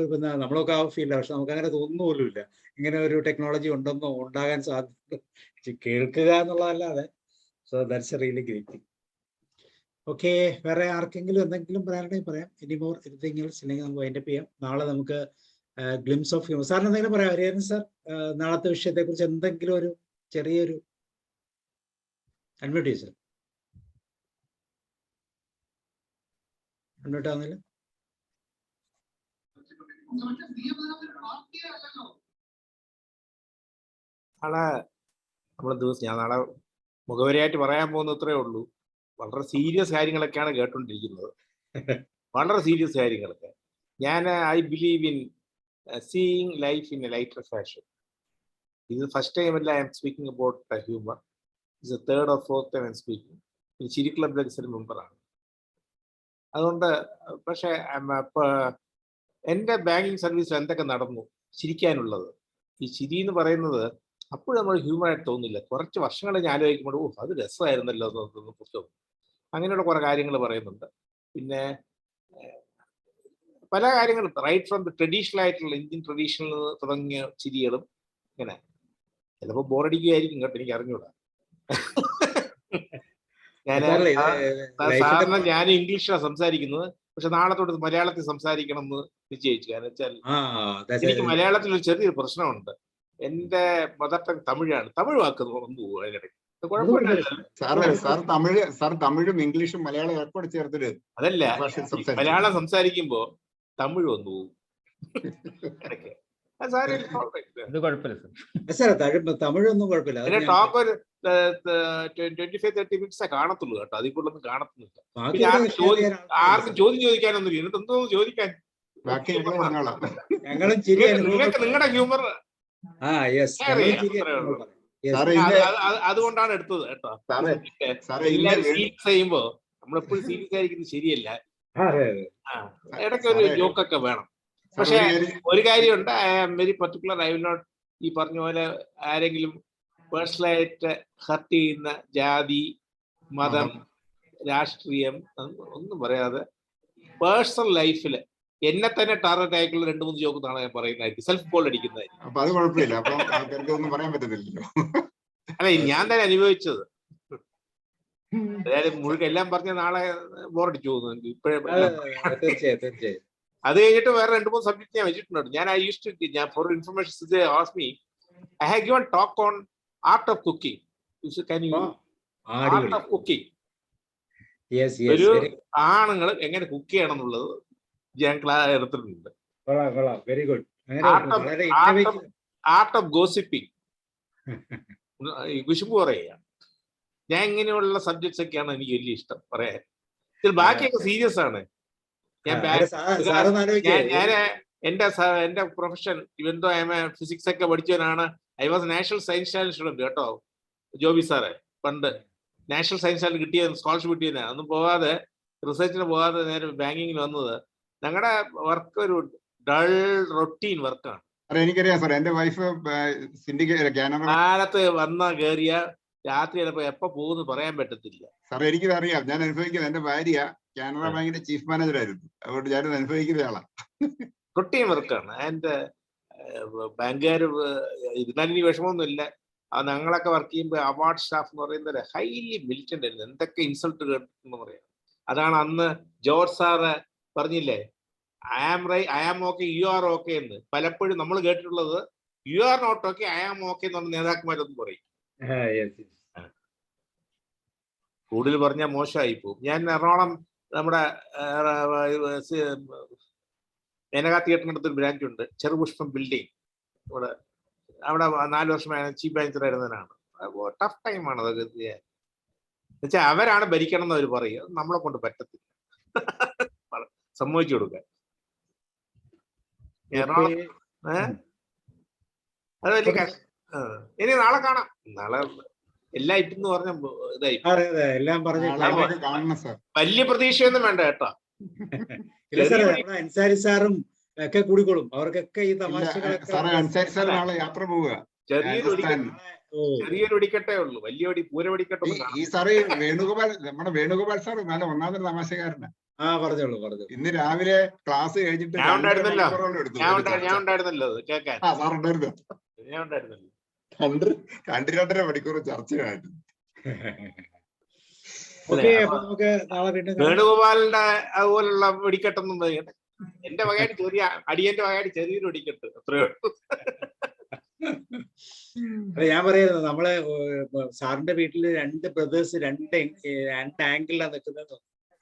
നമ്മളൊക്കെ ആ ഫീൽഡ്, പക്ഷെ നമുക്ക് അങ്ങനെ തോന്നുന്നു പോലുമില്ല ഇങ്ങനെ ഒരു ടെക്നോളജി ഉണ്ടെന്നോ ഉണ്ടാകാൻ സാധ്യത കേൾക്കുക എന്നുള്ളതല്ലാതെ. So that's A really great thing. Okay, വേറെ ആർക്കെങ്കിലും എന്തെങ്കിലും പറയാനുണ്ടെങ്കിൽ പറയാം. ഇനി മോർ എനിത്തിങ് എൽസ് ഇല്ലെങ്കിൽ നമുക്ക് വൈൻഡപ്പ് ചെയ്യാം. നാളെ നമുക്ക് ഗ്ലിംസ് ഓഫ് ഹ്യൂമർ. സാറിന് എന്തെങ്കിലും പറയാം? ഹരിഹരൻ സാർ, നാളത്തെ വിഷയത്തെ കുറിച്ച് എന്തെങ്കിലും ഒരു ചെറിയൊരു അൺമ്യൂട്ട് ചെയ്യും സാർ. അൺമ്യൂട്ട് ആവുന്നില്ല. നാളെ നമ്മളെ ദിവസം ഞാൻ നാളെ മുഖവരിയായിട്ട് പറയാൻ പോകുന്ന ഇത്രയേ ഉള്ളൂ. വളരെ സീരിയസ് കാര്യങ്ങളൊക്കെയാണ് കേട്ടോണ്ടിരിക്കുന്നത്. വളരെ സീരിയസ് കാര്യങ്ങളൊക്കെ. I believe in seeing life in a lighter fashion. This is the first time I am speaking about humor. This is the third or fourth time I am speaking. In Chiri Club ഒരു മെമ്പറാണ്. അതുകൊണ്ട് പക്ഷേ എൻ്റെ banking സർവീസിൽ എന്തൊക്കെ നടന്നു ചിരിക്കാനുള്ളത്. ഈ ചിരി എന്ന് പറയുന്നത് അപ്പോഴും നമ്മൾ ഹ്യൂമറായിട്ട് തോന്നില്ല. കുറച്ച് വർഷങ്ങൾ ഞാൻ ആലോചിക്കുമ്പോൾ അത് രസമായിരുന്നല്ലോ എന്ന് പുസ്തകം. അങ്ങനെയുള്ള കുറേ കാര്യങ്ങൾ പറയുന്നുണ്ട്. പിന്നെ പല കാര്യങ്ങളും റൈറ്റ് ഫ്രം ദ ട്രഡീഷണൽ ആയിട്ടുള്ള ഇന്ത്യൻ ട്രഡീഷണൽ തുടങ്ങിയ ചിരികളും ഇങ്ങനെ ചിലപ്പോൾ ബോറടിക്കുകയായിരിക്കും കേട്ടോ, എനിക്ക് അറിഞ്ഞൂടാ. സാധാരണ ഞാൻ ഇംഗ്ലീഷിലാണ് സംസാരിക്കുന്നത്, പക്ഷെ നാളെ തൊട്ട് മലയാളത്തിൽ സംസാരിക്കണം എന്ന് നിശ്ചയിച്ചു. കാരണം വെച്ചാൽ എനിക്ക് മലയാളത്തിൽ ഒരു ചെറിയൊരു പ്രശ്നമുണ്ട്. എന്റെ മദർ ടങ് തമിഴാണ്. തമിഴ് വാക്ക് വന്നു പോകും അതിനിടയ്ക്ക്. തമിഴും ഇംഗ്ലീഷും മലയാളം ഏർപ്പാട് ചേർത്തിട്ട് അതല്ല, മലയാളം സംസാരിക്കുമ്പോ തമിഴ് വന്നു പോകും. തമിഴൊന്നും കുഴപ്പമില്ല. ടോക്ക് ഒരു 25-30 മിനിറ്റ്സേ കാണത്തുള്ളൂ കേട്ടോ, അതിൽ കൂടുതലൊന്നും കാണത്തുന്നില്ല. ആർക്കും ചോദ്യം ചോദിക്കാനൊന്നും ഇല്ല. എന്തോ ചോദിക്കാൻ നിങ്ങളുടെ ഹ്യൂമർ അതുകൊണ്ടാണ് എടുത്തത് കേട്ടോ. എല്ലാരും സീരിയസ് ചെയ്യുമ്പോ നമ്മളെപ്പോഴും സീരിയസ് ആയിരിക്കുന്നത് ശരിയല്ല. ഇടയ്ക്ക് ഒരു ജോക്കൊക്കെ വേണം. പക്ഷെ ഒരു കാര്യമുണ്ട്, I am very particular. I will not ഈ പറഞ്ഞ പോലെ ആരെങ്കിലും പേഴ്സണലായിട്ട് ഹർട്ട് ചെയ്യുന്ന ജാതി, മതം, രാഷ്ട്രീയം ഒന്നും പറയാതെ പേഴ്സണൽ ലൈഫിൽ എന്നെ തന്നെ ടാർഗറ്റ് ആയിട്ടുള്ള 2-3 ജോക്ക് നാളെ ഞാൻ പറയുന്നതായിരിക്കും. സെൽഫ് ബോൾ അടിക്കുന്നതായിരിക്കും. അല്ല, ഞാൻ തന്നെ അനുഭവിച്ചത്. അതായത് മുഴുവൻ എല്ലാം പറഞ്ഞ നാളെ ബോറടിച്ചു പോകുന്നു ഇപ്പോഴേ. അത് കഴിഞ്ഞിട്ട് വേറെ 2-3 സബ്ജക്ട് ഞാൻ വെച്ചിട്ടുണ്ട്. ഞാൻ for information ask me, I have given talk on art of cooking. Can you art of cooking? ഒരു ആണുങ്ങൾ എങ്ങനെ കുക്ക് ചെയ്യണം എന്നുള്ളത് ഞാൻ ക്ലാസ് എടുത്തിട്ടുണ്ട്. Very good. Art of gossiping, കുശുമ്പ് പറയാ. ഞാൻ ഇങ്ങനെയുള്ള സബ്ജക്ട്സ് ഒക്കെയാണ് എനിക്ക് വലിയ ഇഷ്ടം പറയാൻ. ഇതിൽ ബാക്കിയൊക്കെ സീരിയസ് ആണ്. ഞാൻ എന്റെ പ്രൊഫഷൻ ഇവന്തോ ഫിസിക്സ് ഒക്കെ പഠിച്ചവനാണ്. I was national science channel student കേട്ടോ. ജോബി സാറെ പണ്ട് നാഷണൽ സയൻസ് ചാനൽ കിട്ടിയ സ്കോളർഷിപ്പ് കിട്ടിയതിനാ. ഒന്നും പോകാതെ റിസർച്ചിന് പോകാതെ നേരെ ബാങ്കിങ്ങിൽ വന്നത്. ഞങ്ങളുടെ വർക്ക് ഒരു ഡൾ റൊട്ടീൻ വർക്കാണ്. എനിക്കറിയാം സാർ, എന്റെ വൈഫ് കാലത്ത് വന്ന കയറിയ രാത്രി ചിലപ്പോ എപ്പോ പോകുന്നു പറയാൻ പറ്റത്തില്ല സാർ. എനിക്കിത് അറിയാം, ഞാൻ അനുഭവിക്കുന്നത്. എന്റെ ഭാര്യ കാനറ ബാങ്കിന്റെ ചീഫ് മാനേജർ ആയിരുന്നു. അതുകൊണ്ട് ഞാൻ അനുഭവിക്കുന്ന ആളാണ്. റൊട്ടീൻ വർക്കാണ്. ആൻഡ് ബാങ്കുകാർ ഇരുന്നാലും ഇനി വിഷമമൊന്നുമില്ല. ഞങ്ങളൊക്കെ വർക്ക് ചെയ്യുമ്പോൾ അവാർഡ് സ്റ്റാഫ് എന്ന് പറയുന്നത് ഹൈലി മിലിറ്റന്റ് ആയിരുന്നു. എന്തൊക്കെ ഇൻസൾട്ട് കേട്ടെന്ന് പറയാം. അതാണ് അന്ന് ജോർജ് സാറ് പറഞ്ഞില്ലേ, I am okay, you are okay എന്ന്. പലപ്പോഴും നമ്മൾ കേട്ടിട്ടുള്ളത് you are not okay, I am okay എന്ന് പറഞ്ഞ നേതാക്കന്മാരൊന്നും പറയും. കൂടുതൽ പറഞ്ഞാൽ മോശമായി പോകും. ഞാൻ എറണാകുളം നമ്മുടെ മേനകാ തിയേറ്ററിനടുത്തൊരു ബ്രാഞ്ച് ഉണ്ട്, ചെറുപുഷ്പം ബിൽഡിംഗ്. അവിടെ 4 വർഷം ചീഫ് മാനേജർ ആയിരുന്നതിനാണ്. ടഫ് ടൈമാണ് അതൊക്കെ ചെയ്യാൻ. എന്നുവെച്ചാൽ അവരാണ് ഭരിക്കണം എന്ന് അവർ പറയും. നമ്മളെ കൊണ്ട് പറ്റത്തില്ല, സമ്മതിച്ചു കൊടുക്കാൻ. അത് വലിയ കഷ്ടം. ഇനി നാളെ കാണാം. നാളെ എല്ലാം ഇട്ടെന്ന് പറഞ്ഞ ഇതായി വലിയ പ്രതീക്ഷയൊന്നും വേണ്ട കേട്ടോ. അൻസാരി സാറും ഒക്കെ കൂടിക്കോളും. അവർക്കൊക്കെ ഈ തമാശകളൊക്കെ യാത്ര പോവുക. ചെറിയൊരു വെടിക്കെട്ടേ ഉള്ളൂ, വലിയ പൂര വെടിക്കെട്ട. ഈ സാറ് വേണുഗോപാൽ, നമ്മുടെ വേണുഗോപാൽ സാർ നല്ല ഒന്നാമതൊരു തമാശക്കാരനാണ്. പറഞ്ഞോളൂ. ഇന്ന് രാവിലെ ക്ലാസ് കഴിഞ്ഞിട്ട് ഞാൻ ഉണ്ടായിരുന്നല്ലോ കേൾക്കാൻ. സാർ ഉണ്ടായിരുന്നു. ഞാൻ ഉണ്ടായിരുന്നല്ലോ. 2-2.5 മണിക്കൂർ ചർച്ചയായിരുന്നു. ഓക്കെ, അപ്പൊ നമുക്ക് നാളെ വീണ്ടും കാണാം. വേണുഗോപാലിന്റെ അതുപോലുള്ള വെടിക്കെട്ടൊന്നും വേണ്ട. എന്റെ വകയായിട്ട് ചെറിയ അടിയന്റെ വകയായിട്ട് ചെറിയൊരു വെടിക്കെട്ട് അത്രയോ. അല്ല, ഞാൻ പറയുന്നത് നമ്മളെ സാറിന്റെ വീട്ടില് 2 ബ്രദേഴ്സ് 2 ആംഗിളിലാണ് നിൽക്കുന്നത്.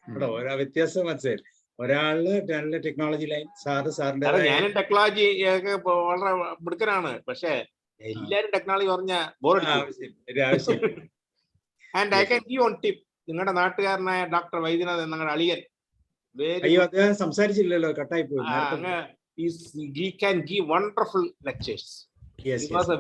ഇവിടെ ഓരോ വ്യത്യാസം മനസ്സിലായി. ഒരാള് നല്ല ടെക്നോളജി ലൈൻ, സാറിന്റെ ഞാനും ടെക്നോളജി ഒക്കെ വളരെ മിടുക്കനാണ്. പക്ഷെ എല്ലാരും ടെക്നോളജി പറഞ്ഞ ആവശ്യം. And I can give on tip. നിങ്ങളുടെ നാട്ടുകാരനായ ഡോക്ടർ വൈദ്യനാഥൻ, നിങ്ങളുടെ അളിയൻ, അയ്യോ അദ്ദേഹം സംസാരിച്ചില്ലല്ലോ, കട്ടായി പോയി. he can give wonderful lectures. Yes, he was a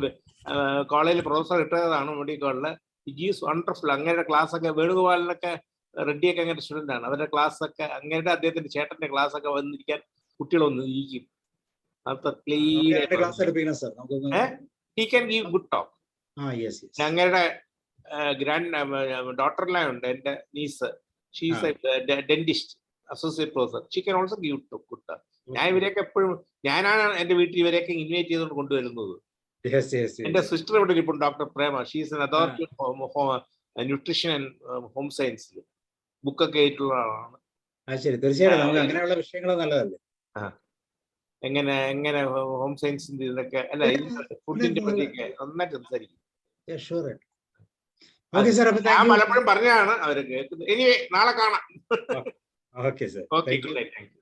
കോളേജിൽ പ്രൊഫസർ ഇട്ടതാണ് മെഡിക്കോളില്. he gives wonderful. അങ്ങയുടെ ക്ലാസ് ഒക്കെ വേണുഗോപാലിനൊക്കെ റെഡ്ഡിയൊക്കെ അങ്ങനെ സ്റ്റുഡന്റ് ആണ്. അവരുടെ ക്ലാസ് ഒക്കെ അങ്ങയുടെ അദ്ദേഹത്തിന്റെ ചേട്ടന്റെ ക്ലാസ് ഒക്കെ വന്നിരിക്കാൻ കുട്ടികൾ വന്ന് ഇരിക്കും. he can give good talk. ഞങ്ങളുടെ ഗ്രാൻഡ് ഡോട്ടറിലെ ഉണ്ട് എന്റെ niece. She's a dentist, associate professor. She can also give good talk. ഞാൻ ഇവരെയൊക്കെ എപ്പോഴും, ഞാനാണ് എന്റെ വീട്ടിൽ ഇവരെയൊക്കെ ഇൻവൈറ്റ് ചെയ്തുകൊണ്ട് കൊണ്ടുവരുന്നത്. എന്റെ സിസ്റ്റർ ഇവിടെ ഇരിപ്പും, doctor Prema. She's an authority nutrition and home സയൻസിൽ ബുക്കൊക്കെ ആയിട്ടുള്ള ആളാണ്. തീർച്ചയായിട്ടും നമുക്ക് അങ്ങനെയുള്ള വിഷയങ്ങൾ നല്ലതല്ലേ. എങ്ങനെ ഹോം സയൻസിന്റെ ഇതൊക്കെ അല്ല, ഫുഡിന്റെ പറ്റിയൊക്കെ നന്നായിട്ട് സംസാരിക്കും. ഞാൻ പലപ്പോഴും പറഞ്ഞതാണ് അവര് കേൾക്കുന്നത്. എനിവേ നാളെ കാണാം. Okay sir. Okay, good night. Thank you.